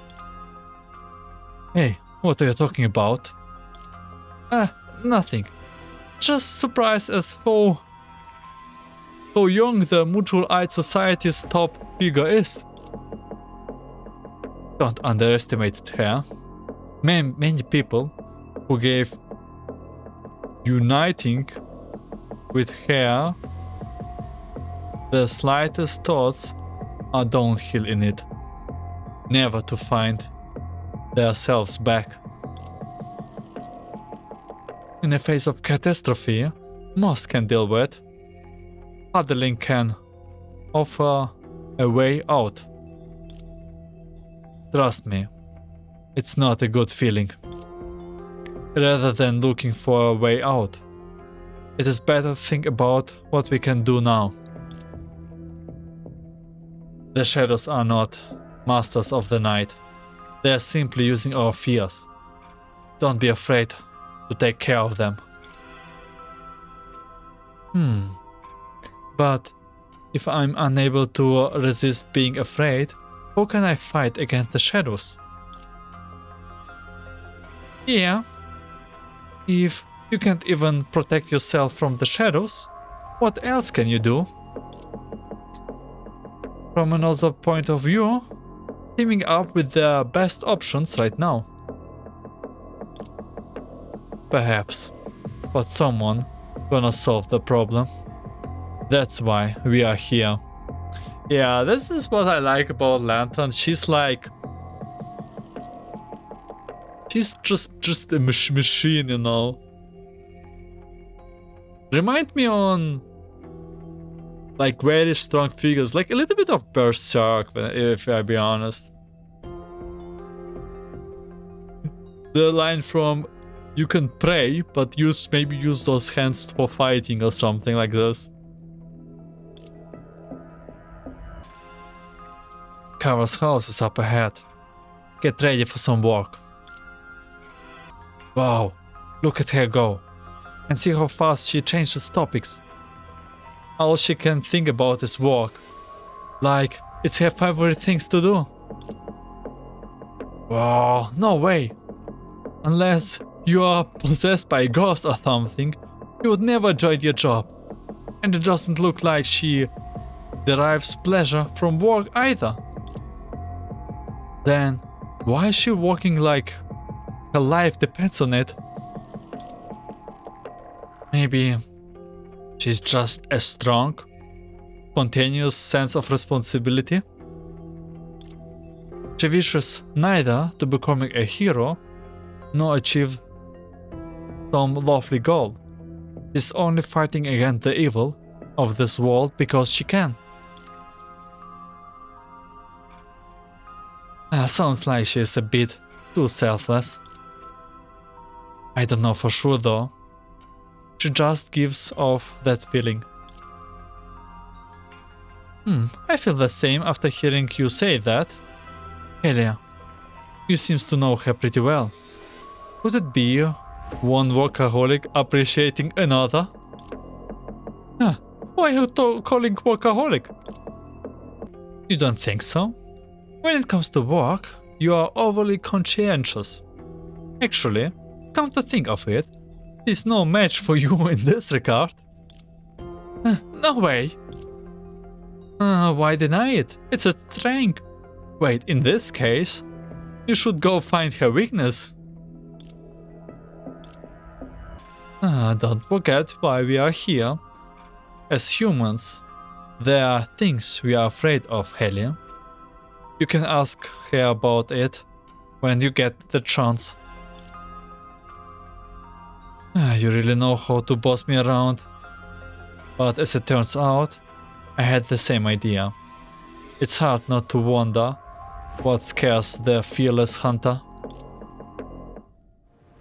Hey, what are you talking about? Nothing. Just surprised as how young the Mutual Aid Society's top figure is. Don't underestimate her. Many people who gave uniting with her the slightest thoughts are downhill in it, never to find themselves back. In the face of catastrophe, most can deal with. Huddling can offer a way out. Trust me, it's not a good feeling. Rather than looking for a way out, it is better to think about what we can do now. The shadows are not masters of the night. They are simply using our fears. Don't be afraid to take care of them. But if I'm unable to resist being afraid, how can I fight against the shadows? Yeah. If you can't even protect yourself from the shadows, what else can you do? From another point of view, teaming up with the best options right now. Perhaps, but someone gonna solve the problem. That's why we are here. Yeah, this is what I like about Lantern. She's like... She's just a machine, you know. Remind me on... like very strong figures, like a little bit of Berserk, if I be honest. The line from you can pray, but maybe use those hands for fighting or something like this. Carver's house is up ahead. Get ready for some work. Wow, look at her go. And see how fast she changes topics. All she can think about is work. Like, it's her favorite things to do. Wow, no way. Unless you are possessed by a ghost or something, you would never enjoy your job. And it doesn't look like she derives pleasure from work either. Then, why is she working like her life depends on it? Maybe she's just a strong, spontaneous sense of responsibility. She wishes neither to becoming a hero nor achieve some lofty goal. She's only fighting against the evil of this world because she can. Sounds like she's a bit too selfless. I don't know for sure though. She just gives off that feeling. I feel the same after hearing you say that. Helia, you seem to know her pretty well. Could it be one workaholic appreciating another? Why are you calling workaholic? You don't think so? When it comes to work, you are overly conscientious. Actually, come to think of it, there's no match for you in this regard. No way. Why deny it? It's a strength. Wait, in this case, you should go find her weakness. Don't forget why we are here. As humans, there are things we are afraid of, Helia. You can ask her about it when you get the chance. You really know how to boss me around. But as it turns out, I had the same idea. It's hard not to wonder what scares the fearless hunter.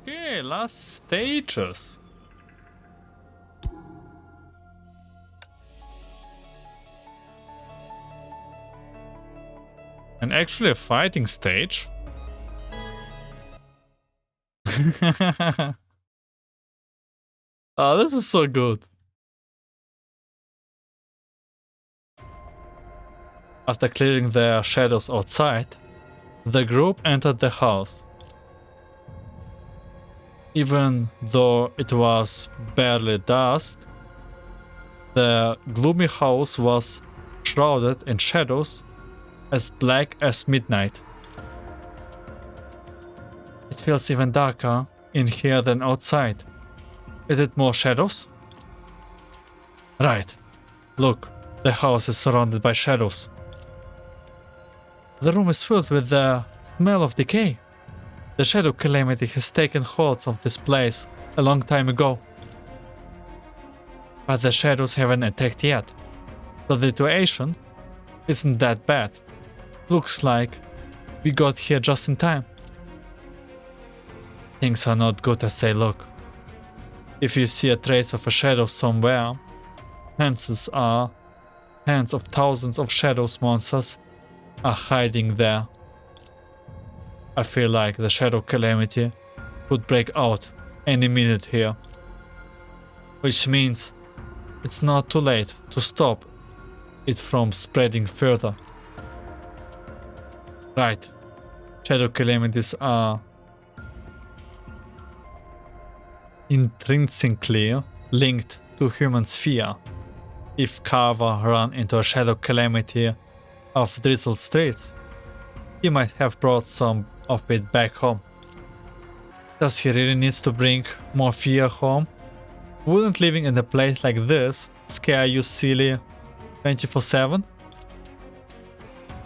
Okay, last stages. And actually a fighting stage. Oh, this is so good. After clearing their shadows outside, the group entered the house. Even though it was barely dusk, the gloomy house was shrouded in shadows as black as midnight. It feels even darker in here than outside. Is it more shadows? Right. Look, the house is surrounded by shadows. The room is filled with the smell of decay. The shadow calamity has taken hold of this place a long time ago. But the shadows haven't attacked yet. The situation isn't that bad. Looks like we got here just in time. Things are not good as they look. If you see a trace of a shadow somewhere, chances are tens of thousands of shadows monsters are hiding there. I feel like the shadow calamity could break out any minute here. Which means it's not too late to stop it from spreading further. Right. Shadow calamities are intrinsically linked to human fear. If Carver ran into a shadow calamity of drizzle streets, he might have brought some of it back home. Does he really need to bring more fear home? Wouldn't living in a place like this scare you silly 24/7?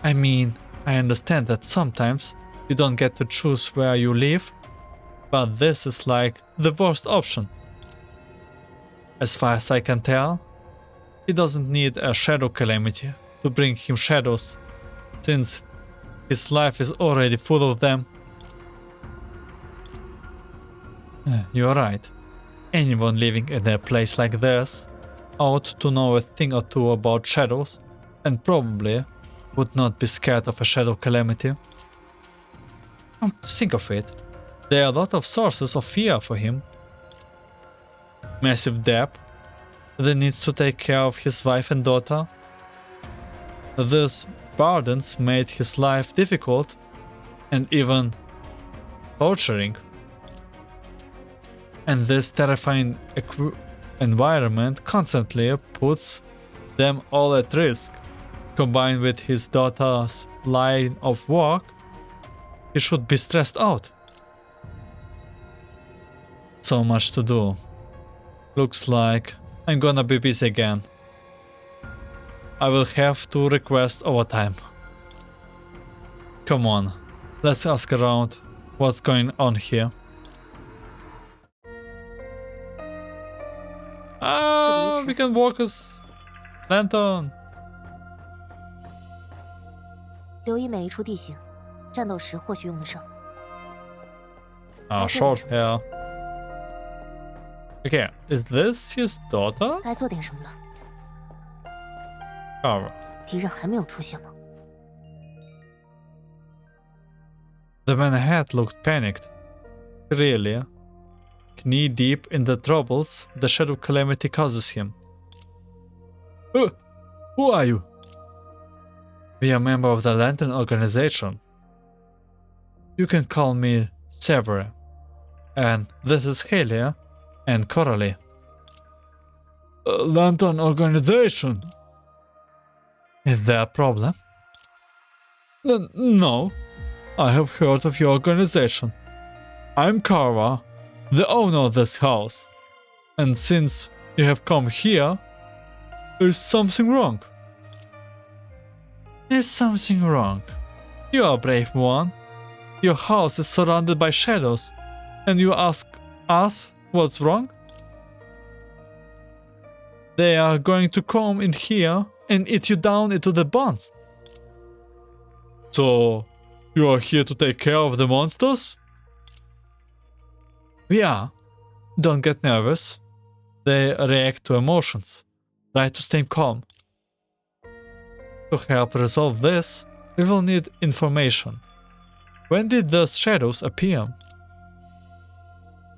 I mean, I understand that sometimes you don't get to choose where you live, but this is like the worst option. As far as I can tell, he doesn't need a shadow calamity to bring him shadows, since his life is already full of them. You're right. Anyone living in a place like this ought to know a thing or two about shadows, and probably would not be scared of a shadow calamity. Come to think of it, there are a lot of sources of fear for him. Massive debt, the needs to take care of his wife and daughter. These burdens made his life difficult and even torturing. And this terrifying environment constantly puts them all at risk. Combined with his daughter's line of work, he should be stressed out. So much to do. Looks like I'm gonna be busy again. I will have to request overtime. Come on, let's ask around what's going on here. We can work as Lantern. 留意每一处地形，战斗时或许用得上。Short hair. Okay, is this his daughter? 该做点什么了。 Carver. 敌人还没有出现吗？ The man ahead looked panicked. Really, knee deep in the troubles the shadow calamity causes him. Who are you? We are a member of the Lantern organization. You can call me Severin. And this is Helia and Coralie. Lantern organization? Is there a problem? No. I have heard of your organization. I'm Carver, the owner of this house. And since you have come here, is something wrong? Is something wrong? You are a brave one. Your house is surrounded by shadows, and you ask us what's wrong? They are going to come in here and eat you down into the bones. So, you are here to take care of the monsters? We are. Don't get nervous. They react to emotions. Try to stay calm. To help resolve this, we will need information. When did the shadows appear?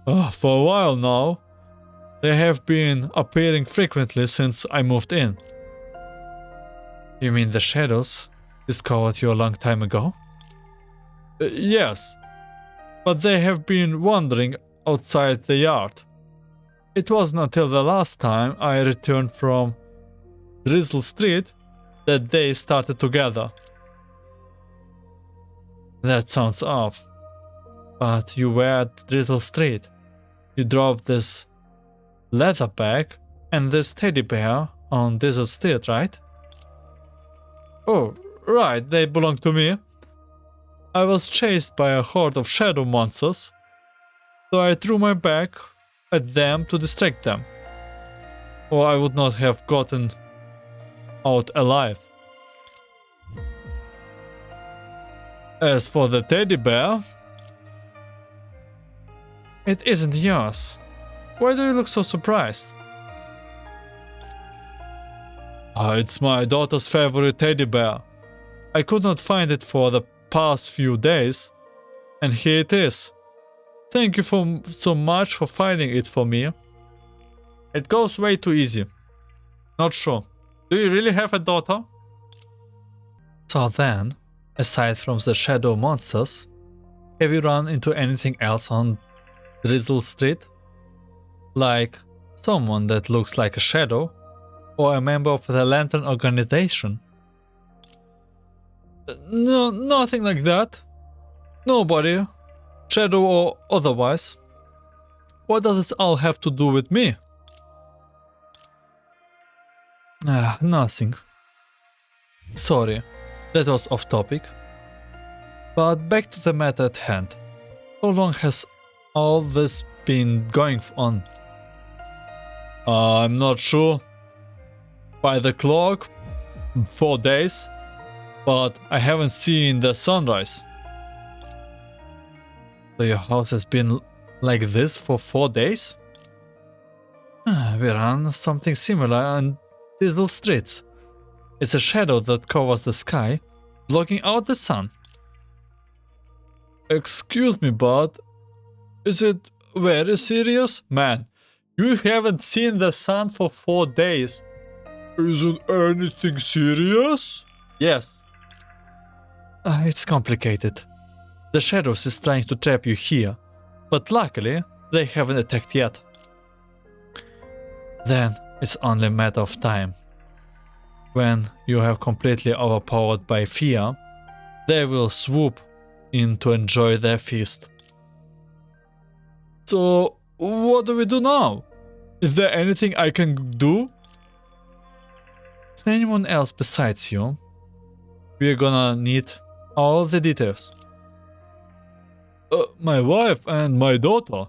For a while now. They have been appearing frequently since I moved in. You mean the shadows discovered you a long time ago? Yes, but they have been wandering outside the yard. It wasn't until the last time I returned from Drizzle Street that they started to gather. That sounds off. But you were at Drizzle Street. You dropped this leather bag and this teddy bear on Drizzle Street, right? Oh, right, they belong to me. I was chased by a horde of shadow monsters, so I threw my bag at them to distract them, or I would not have gotten out alive. As for the teddy bear, it isn't yours. Why do you look so surprised? It's my daughter's favorite teddy bear. I could not find it for the past few days, and here it is. Thank you so much for finding it for me. It goes way too easy. Not sure. Do you really have a daughter? So then, aside from the shadow monsters, have you run into anything else on Drizzle Street? Like someone that looks like a shadow, or a member of the Lantern organization? No, nothing like that. Nobody, shadow or otherwise. What does this all have to do with me? Nothing. Sorry, that was off topic. But back to the matter at hand. How long has all this been going on? I'm not sure. By the clock, 4 days. But I haven't seen the sunrise. So your house has been like this for 4 days? We run something similar on Drizzle Streets. It's a shadow that covers the sky, blocking out the sun. Excuse me, but is it very serious? Man, you haven't seen the sun for 4 days. Isn't anything serious? Yes. It's complicated. The shadows is trying to trap you here, but luckily they haven't attacked yet. Then it's only a matter of time. When you are completely overpowered by fear, they will swoop in to enjoy their feast. So, what do we do now? Is there anything I can do? Is there anyone else besides you? We're gonna need all the details. My wife and my daughter.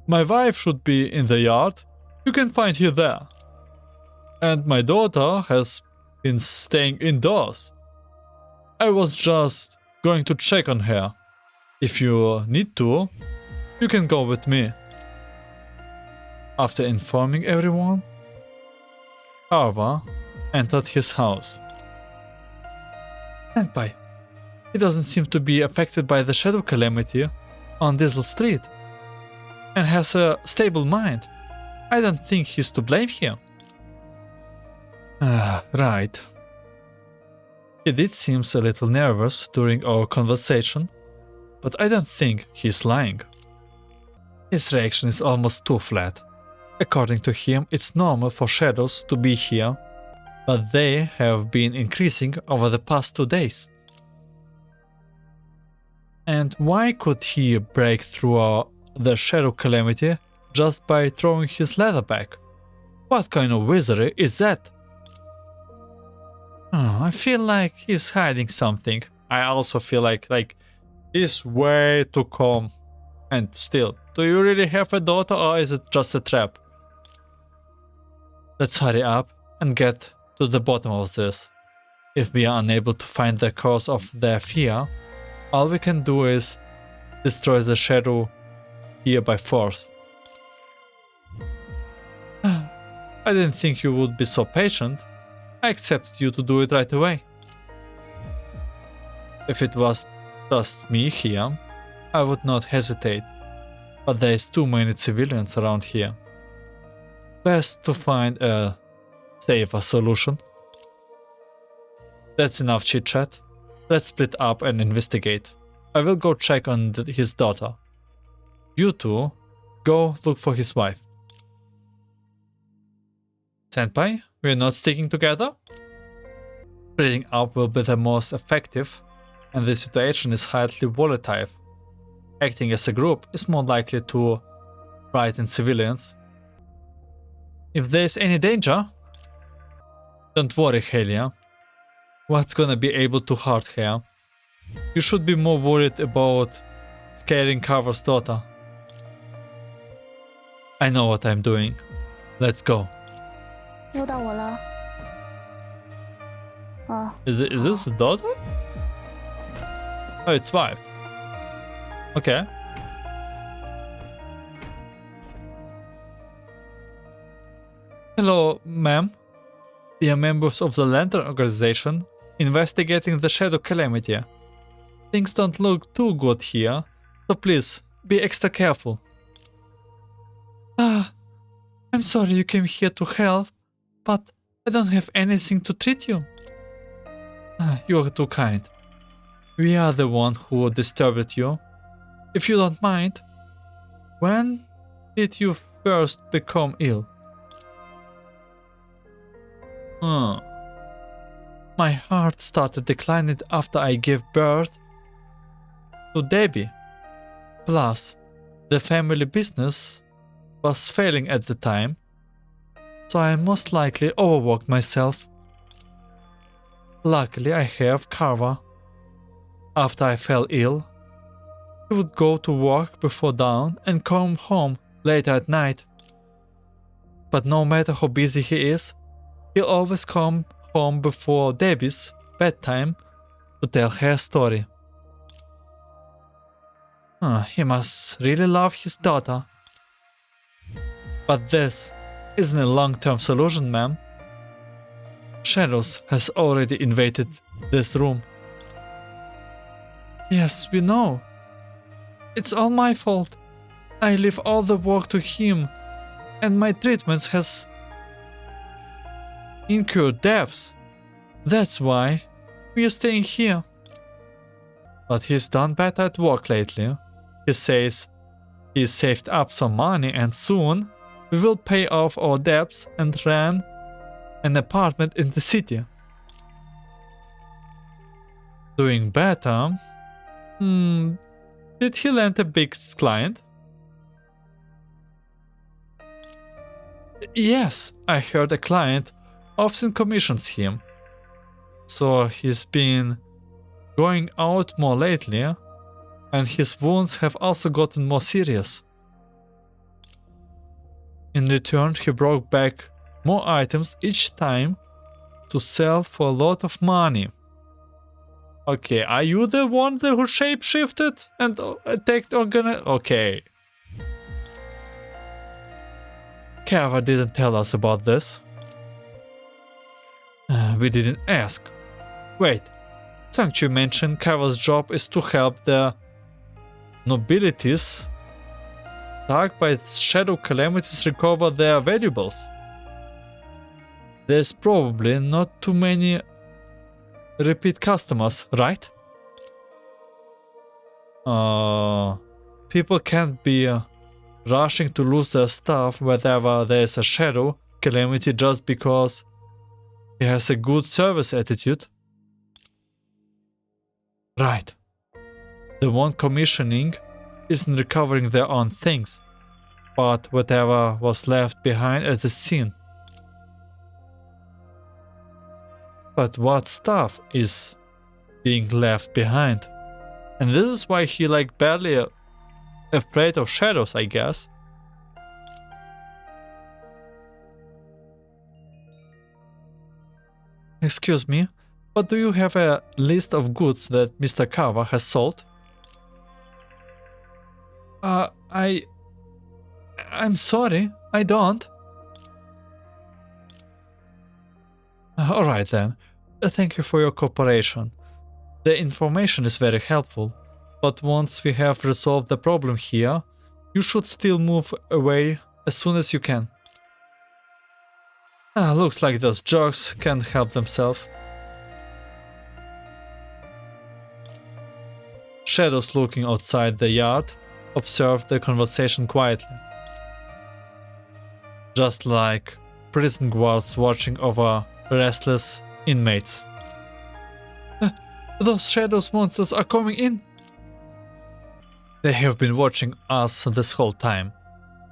My wife should be in the yard. You can find her there. And my daughter has been staying indoors. I was just going to check on her. If you need to, you can go with me. After informing everyone, Carver entered his house. Senpai, he doesn't seem to be affected by the shadow calamity on Diesel Street and has a stable mind. I don't think he's to blame here. Right. He did seem a little nervous during our conversation, but I don't think he's lying. His reaction is almost too flat. According to him, it's normal for shadows to be here, but they have been increasing over the past 2 days. And why could he break through the shadow calamity just by throwing his leather back? What kind of wizardry is that? I feel like he's hiding something. I also feel like he's way too calm. And still, do you really have a daughter or is it just a trap? Let's hurry up and get to the bottom of this. If we are unable to find the cause of their fear, all we can do is destroy the shadow here by force. I didn't think you would be so patient. I accepted you to do it right away. If it was just me here, I would not hesitate. But there is too many civilians around here. Best to find a safer solution. That's enough chit-chat. Let's split up and investigate. I will go check on his daughter. You two, go look for his wife. Senpai, we're not sticking together? Splitting up will be the most effective, and the situation is highly volatile. Acting as a group is more likely to frighten civilians. If there's any danger, don't worry, Helia. What's gonna be able to hurt her? You should be more worried about scaring Carver's daughter. I know what I'm doing. Let's go. 又到我了。哦， Is this a daughter? Oh, it's wife. Okay. Hello, ma'am. We are members of the Lantern organization investigating the shadow calamity. Things don't look too good here, so please be extra careful. I'm sorry you came here to help, but I don't have anything to treat you. You are too kind. We are the one who disturbed you. If you don't mind, when did you first become ill? My heart started declining after I gave birth to Debbie. Plus, the family business was failing at the time, so I most likely overworked myself. Luckily, I have Carver. After I fell ill, he would go to work before dawn and come home later at night. But no matter how busy he is, he'll always come home before Debbys' bedtime to tell her story. He must really love his daughter. But this isn't a long-term solution, ma'am. Shadows has already invaded this room. Yes, we know. It's all my fault. I leave all the work to him, and my treatments has incurred debts. That's why we are staying here. But he's done better at work lately. He says he's saved up some money and soon we will pay off our debts and rent an apartment in the city. Doing better? Did he land a big client? Yes, I heard a client often commissions him. So he's been going out more lately, and his wounds have also gotten more serious. In return, he brought back more items each time to sell for a lot of money. Okay, are you the one who shapeshifted and attacked Okay. Carver didn't tell us about this. We didn't ask. Wait, Thank you mentioned Carver's job is to help the nobilities attacked by shadow calamities recover their valuables. There's probably not too many repeat customers, right? People can't be rushing to lose their stuff whenever there's a shadow calamity just because he has a good service attitude. Right. The one commissioning isn't recovering their own things, but whatever was left behind at the scene. But what stuff is being left behind? And this is why he like barely afraid of shadows, I guess. Excuse me, but do you have a list of goods that Mr. Carver has sold? I'm sorry, I don't. Alright then, thank you for your cooperation. The information is very helpful, but once we have resolved the problem here, you should still move away as soon as you can. Looks like those jerks can't help themselves. Shadows looking outside the yard observed the conversation quietly. Just like prison guards watching over restless inmates. Those shadows monsters are coming in. They have been watching us this whole time.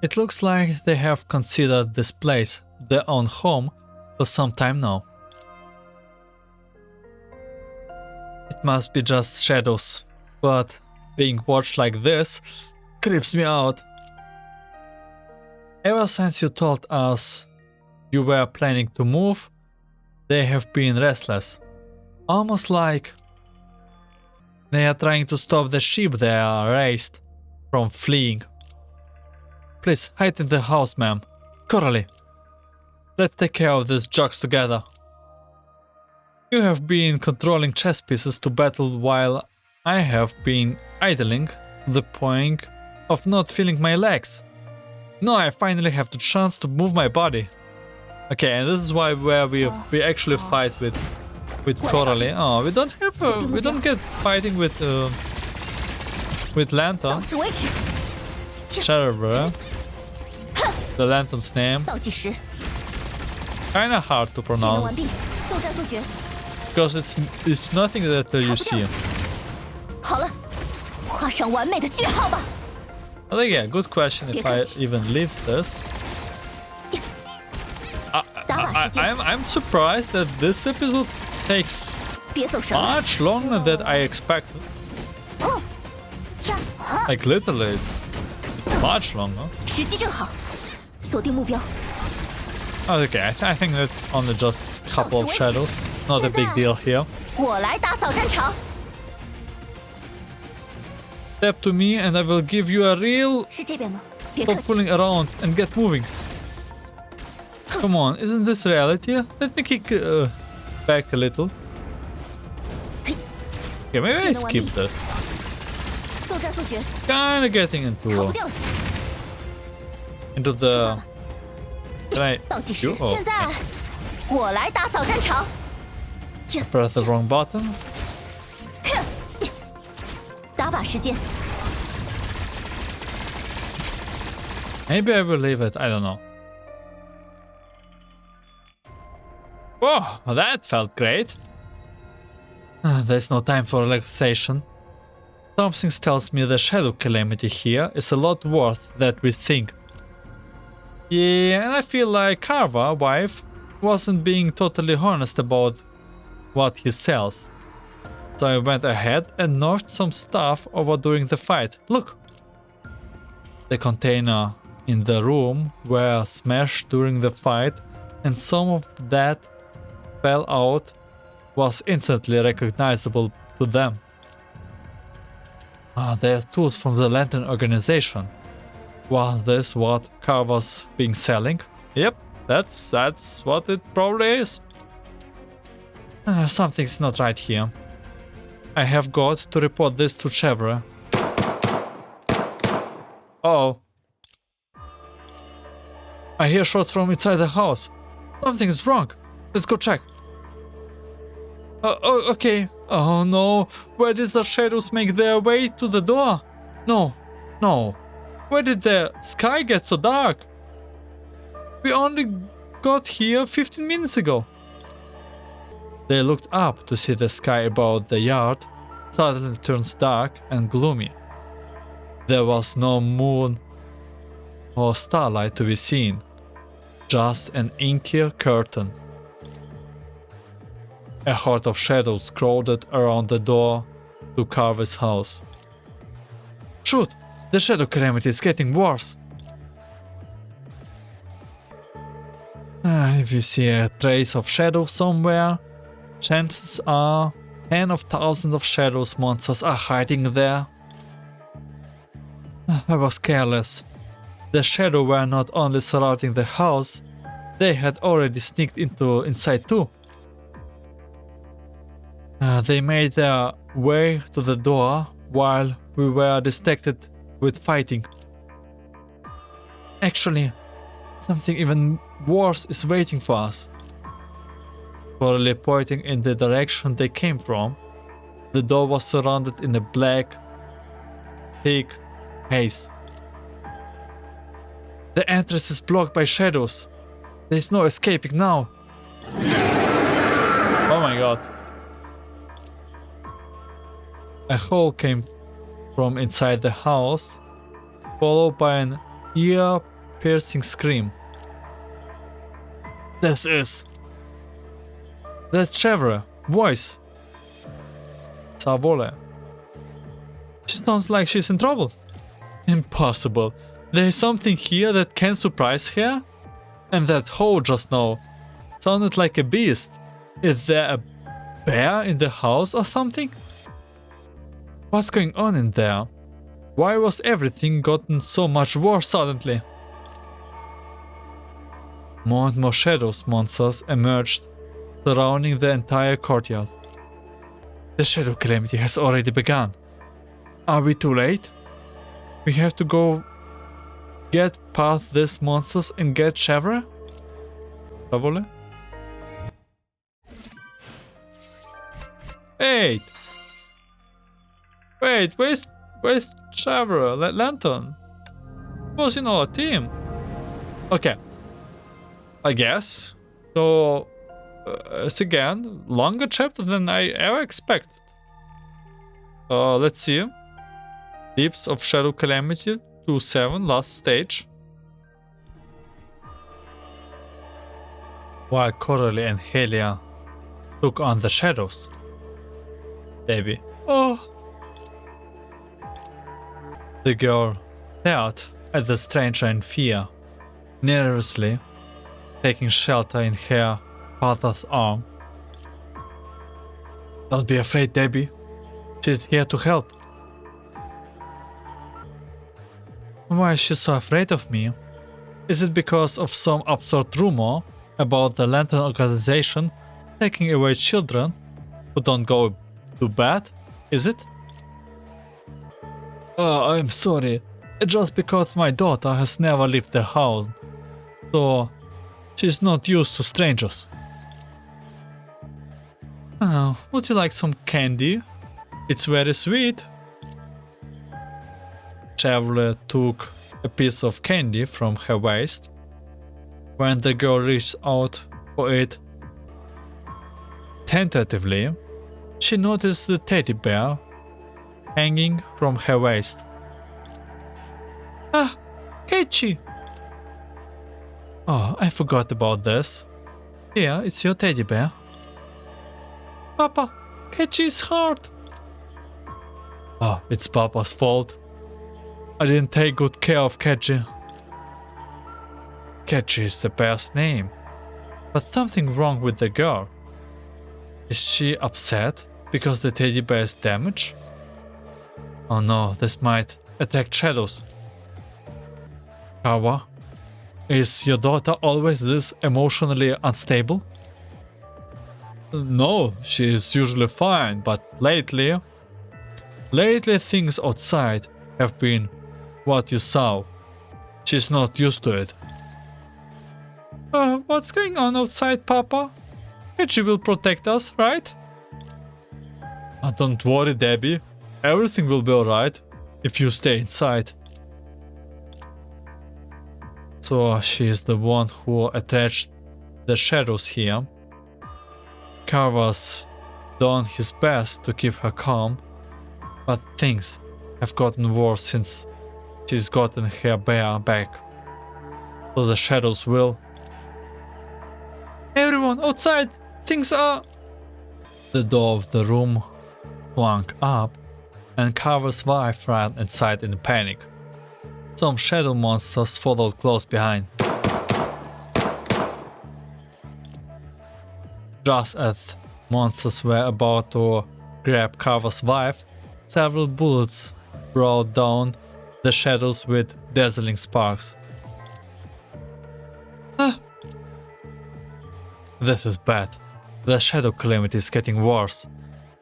It looks like they have considered this place their own home for some time now. It must be just shadows, but being watched like this creeps me out. Ever since you told us you were planning to move, they have been restless. Almost like they are trying to stop the sheep they are raised from fleeing. Please hide in the house, ma'am. Coralie, let's take care of these jugs together. You have been controlling chess pieces to battle while I have been idling to the point of not feeling my legs. Now I finally have the chance to move my body. Okay, and this is why where we actually fight with Coralie. Oh, we don't have we don't get fighting with Lantern. Cherubra. The Lantern's name. Kinda hard to pronounce because it's nothing that you see. I think yeah, good question if I even leave this. I'm surprised that this episode takes much longer than I expected. Like literally, it's much longer. Okay, I think that's only just a couple of shadows. Not a big deal here. Step to me and I will give you a real for fooling around and get moving. Come on, isn't this reality? Let me kick back a little. Okay, maybe I skip this. Kinda getting into the... Can I... You? Oh, okay. Press the wrong button. Maybe I will leave it, I don't know. Oh, that felt great. There's no time for relaxation. Something tells me the shadow calamity here is a lot worse than we think. Yeah, and I feel like Carver, wife, wasn't being totally honest about what he sells. So I went ahead and knocked some stuff over during the fight. Look! The container in the room were smashed during the fight and some of that fell out was instantly recognizable to them. They're tools from the Lantern organization. Well, this what Carver's being selling? Yep, that's what it probably is. Something's not right here. I have got to report this to Chevre. Oh. I hear shots from inside the house. Something is wrong. Let's go check. Okay. Oh no. Where did the shadows make their way to the door? No. Where did the sky get so dark? We only got here 15 minutes ago. They looked up to see the sky above the yard suddenly turns dark and gloomy. There was no moon or starlight to be seen, just an inky curtain. A horde of shadows crowded around the door to Carver's house. Shoot! The shadow calamity is getting worse. If you see a trace of shadow somewhere, chances are tens of thousands of shadows monsters are hiding there. I was careless. The shadow were not only surrounding the house, they had already sneaked inside too. They made their way to the door while we were distracted with fighting. Actually, something even worse is waiting for us. Coralie pointing in the direction they came from, the door was surrounded in a black, thick haze. The entrance is blocked by shadows. There is no escaping now. Oh my god. A howl came from inside the house, followed by an ear-piercing scream. That's Chevre. Voice. Savole. She sounds like she's in trouble. Impossible. There is something here that can surprise her? And that howl just now sounded like a beast. Is there a bear in the house or something? What's going on in there? Why was everything gotten so much worse suddenly? More and more shadows monsters emerged, surrounding the entire courtyard. The shadow calamity has already begun. Are we too late? We have to go get past these monsters and get Chevre? Savole? Wait, where's Chevre? Lantern? He was in our team. Okay. I guess. So, it's again, longer chapter than I ever expected. Let's see. Deeps of Shadow Calamity 2-7, last stage. While Coralie and Helia took on the shadows. Debbie. Oh! The girl stared at the stranger in fear, nervously taking shelter in her father's arm. Don't be afraid, Debbie. She's here to help. Why is she so afraid of me? Is it because of some absurd rumor about the Lantern organization taking away children who don't go to bed? Is it? I'm sorry. It's just because my daughter has never left the house, so she's not used to strangers. Would you like some candy? It's very sweet. Chevre took a piece of candy from her waist. When the girl reached out for it tentatively, she noticed the teddy bear hanging from her waist. Ah, Kechi! Oh, I forgot about this. Here, it's your teddy bear. Papa, Kechi is hurt. Oh, it's Papa's fault. I didn't take good care of Kechi. Kechi is the bear's name. But something wrong with the girl. Is she upset because the teddy bear is damaged? Oh no, this might attract shadows. Kawa, is your daughter always this emotionally unstable? No, she is usually fine, but lately things outside have been what you saw. She's not used to it. What's going on outside, Papa? She will protect us, right? Don't worry, Debbie. Everything will be alright if you stay inside. So she is the one who attached the shadows here. Carver's done his best to keep her calm, but things have gotten worse since she's gotten her bear back. So the shadows will... Everyone outside! Things are... The door of the room swung up, and Carver's wife ran inside in panic. Some shadow monsters followed close behind. Just as monsters were about to grab Carver's wife, several bullets brought down the shadows with dazzling sparks. This is bad. The shadow calamity is getting worse.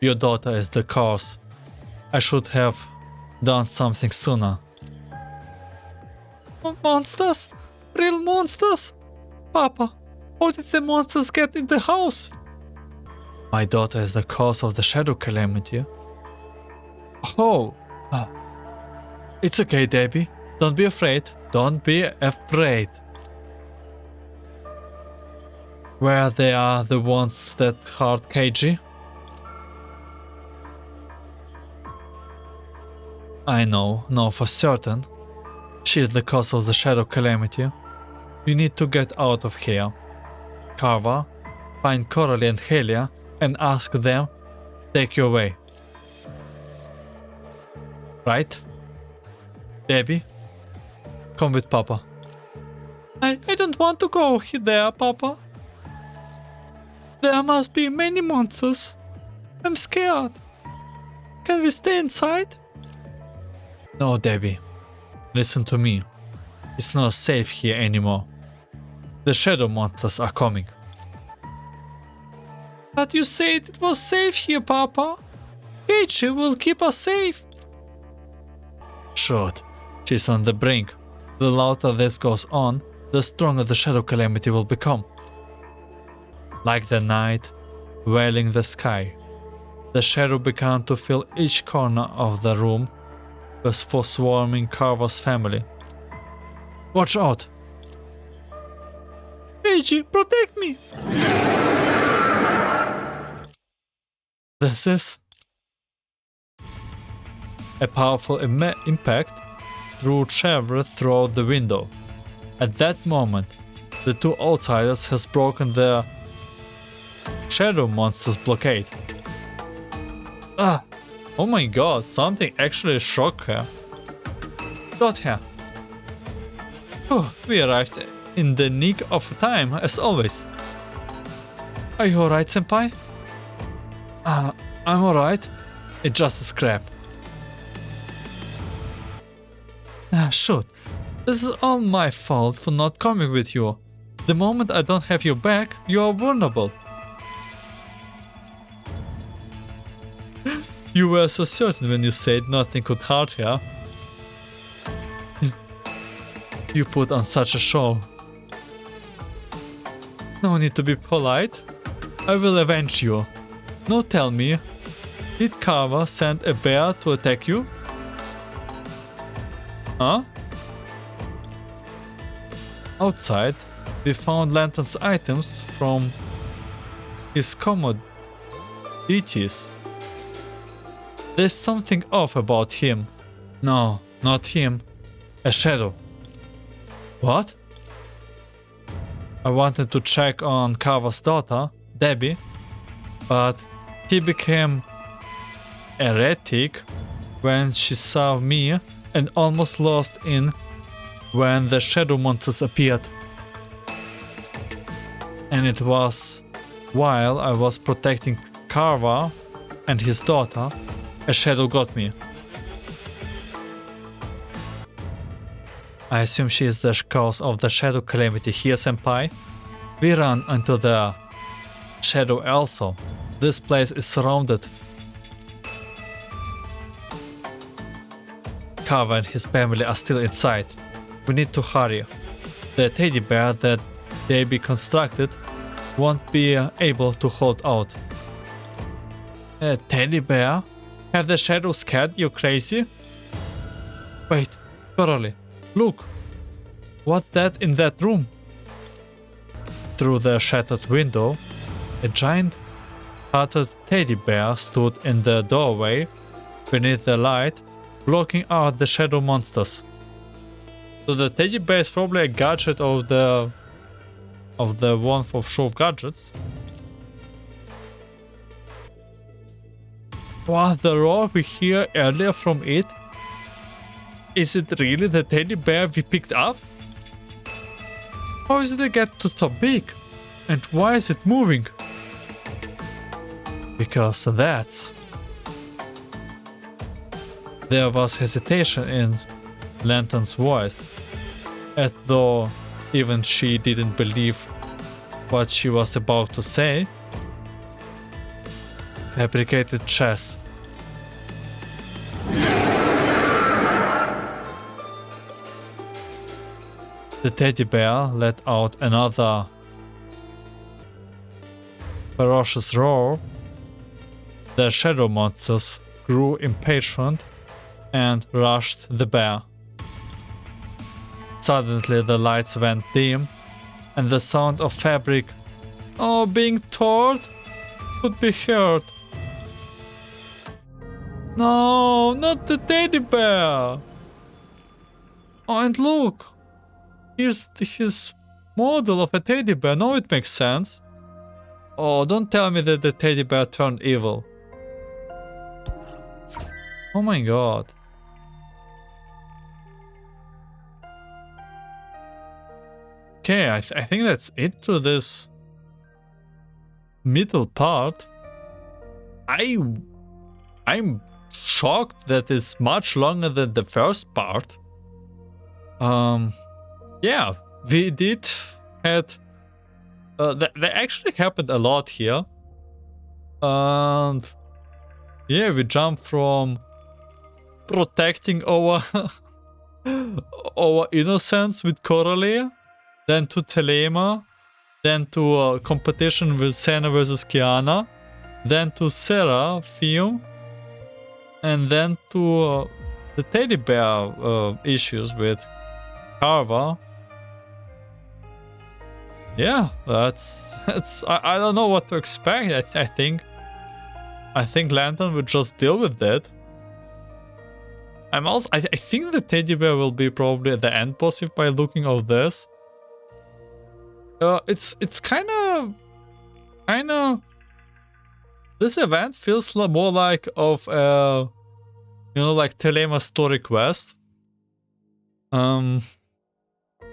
Your daughter is the cause. I should have done something sooner. Monsters? Real monsters? Papa, how did the monsters get in the house? My daughter is the cause of the shadow calamity. Oh. It's okay, Debbie. Don't be afraid. Don't be afraid. Where they are the ones that hurt KG? I know for certain. She is the cause of the shadow calamity. You need to get out of here. Carver, find Coralie and Helia and ask them take you away. Right? Debbie, come with Papa. I don't want to go there, Papa. There must be many monsters. I'm scared. Can we stay inside? No, Debbie. Listen to me. It's not safe here anymore. The shadow monsters are coming. But you said it was safe here, Papa. Peachy will keep us safe. Shoot. She's on the brink. The louder this goes on, the stronger the shadow calamity will become. Like the night, veiling the sky, the shadow began to fill each corner of the room with swarming Carver's family. Watch out! Peachy, protect me! This is a powerful impact threw Trevor through the window. At that moment, the two outsiders has broken the shadow monster's blockade. Oh my god, something actually shocked her. Got her. Oh, we arrived in the nick of time, as always. Are you alright, senpai? I'm alright. It's just a scrap. Shoot. This is all my fault for not coming with you. The moment I don't have your back, you are vulnerable. You were so certain when you said nothing could hurt her. You put on such a show. No need to be polite. I will avenge you. Now tell me, did Carver send a bear to attack you? Huh? Outside, we found Lantern's items from his commodities. There's something off about him. No, not him. A shadow. What? I wanted to check on Carver's daughter, Debbie, but he became erratic when she saw me and almost lost in when the shadow monsters appeared. And it was while I was protecting Carver and his daughter, a shadow got me. I assume she is the cause of the shadow calamity here, senpai. We ran into the shadow also. This place is surrounded. Carver and his family are still inside. We need to hurry. The teddy bear that Debbie constructed won't be able to hold out. A teddy bear? Have the shadows scared you crazy? Wait, Coralie, look. What's that in that room? Through the shattered window, a giant tattered teddy bear stood in the doorway beneath the light, blocking out the shadow monsters. So the teddy bear is probably a gadget of the one for show of gadgets. What the roar we hear earlier from it? Is it really the teddy bear we picked up? How did it get to so big? And why is it moving? Because that's... There was hesitation in Lantern's voice, as though even she didn't believe what she was about to say. Fabricated chess. The teddy bear let out another ferocious roar. The shadow monsters grew impatient and rushed the bear. Suddenly the lights went dim and the sound of fabric being torn could be heard. No, not the teddy bear! Oh, and look! Here's his model of a teddy bear. Now it makes sense. Oh, don't tell me that the teddy bear turned evil. Oh my god. Okay, I think that's it to this middle part. I'm shocked that it's much longer than the first part. Yeah, we did had that actually happened a lot here. And yeah, we jumped from protecting our our innocence with Coralie, then to Thelemas, then to a competition with Senna versus Kiana, then to Seraphim, and then to the teddy bear issues with Carver. Yeah, that's I don't know what to expect. I think Lantern would just deal with that. I think the teddy bear will be probably the end boss if by looking of this. It's kind of this event feels more like of like Thelemas story quest.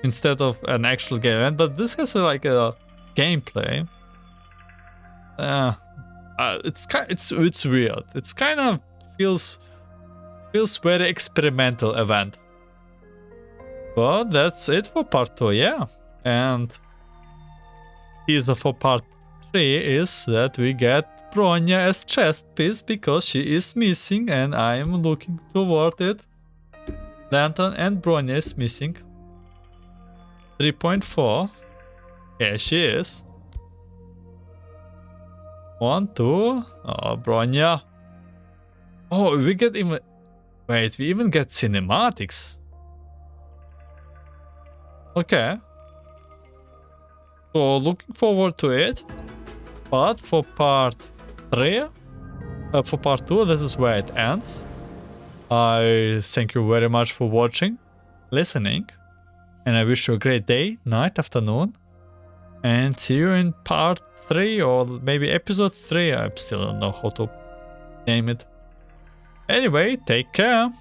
Instead of an actual game event, but this has like a gameplay. It's weird. It's kind of feels very experimental event. But that's it for part 2, yeah. And teaser for part 3 is that we get Bronya as chest piece because she is missing, and I am looking toward it. Lantern and Bronya is missing. 3.4. Here she is. 1, 2. Oh, Bronya. Oh, we get even... Wait, we even get cinematics. Okay. So, looking forward to it. But for part 3... for part 2, this is where it ends. I thank you very much for watching, listening. And I wish you a great day, night, afternoon. And see you in part 3 or maybe episode 3. I still don't know how to name it. Anyway, take care.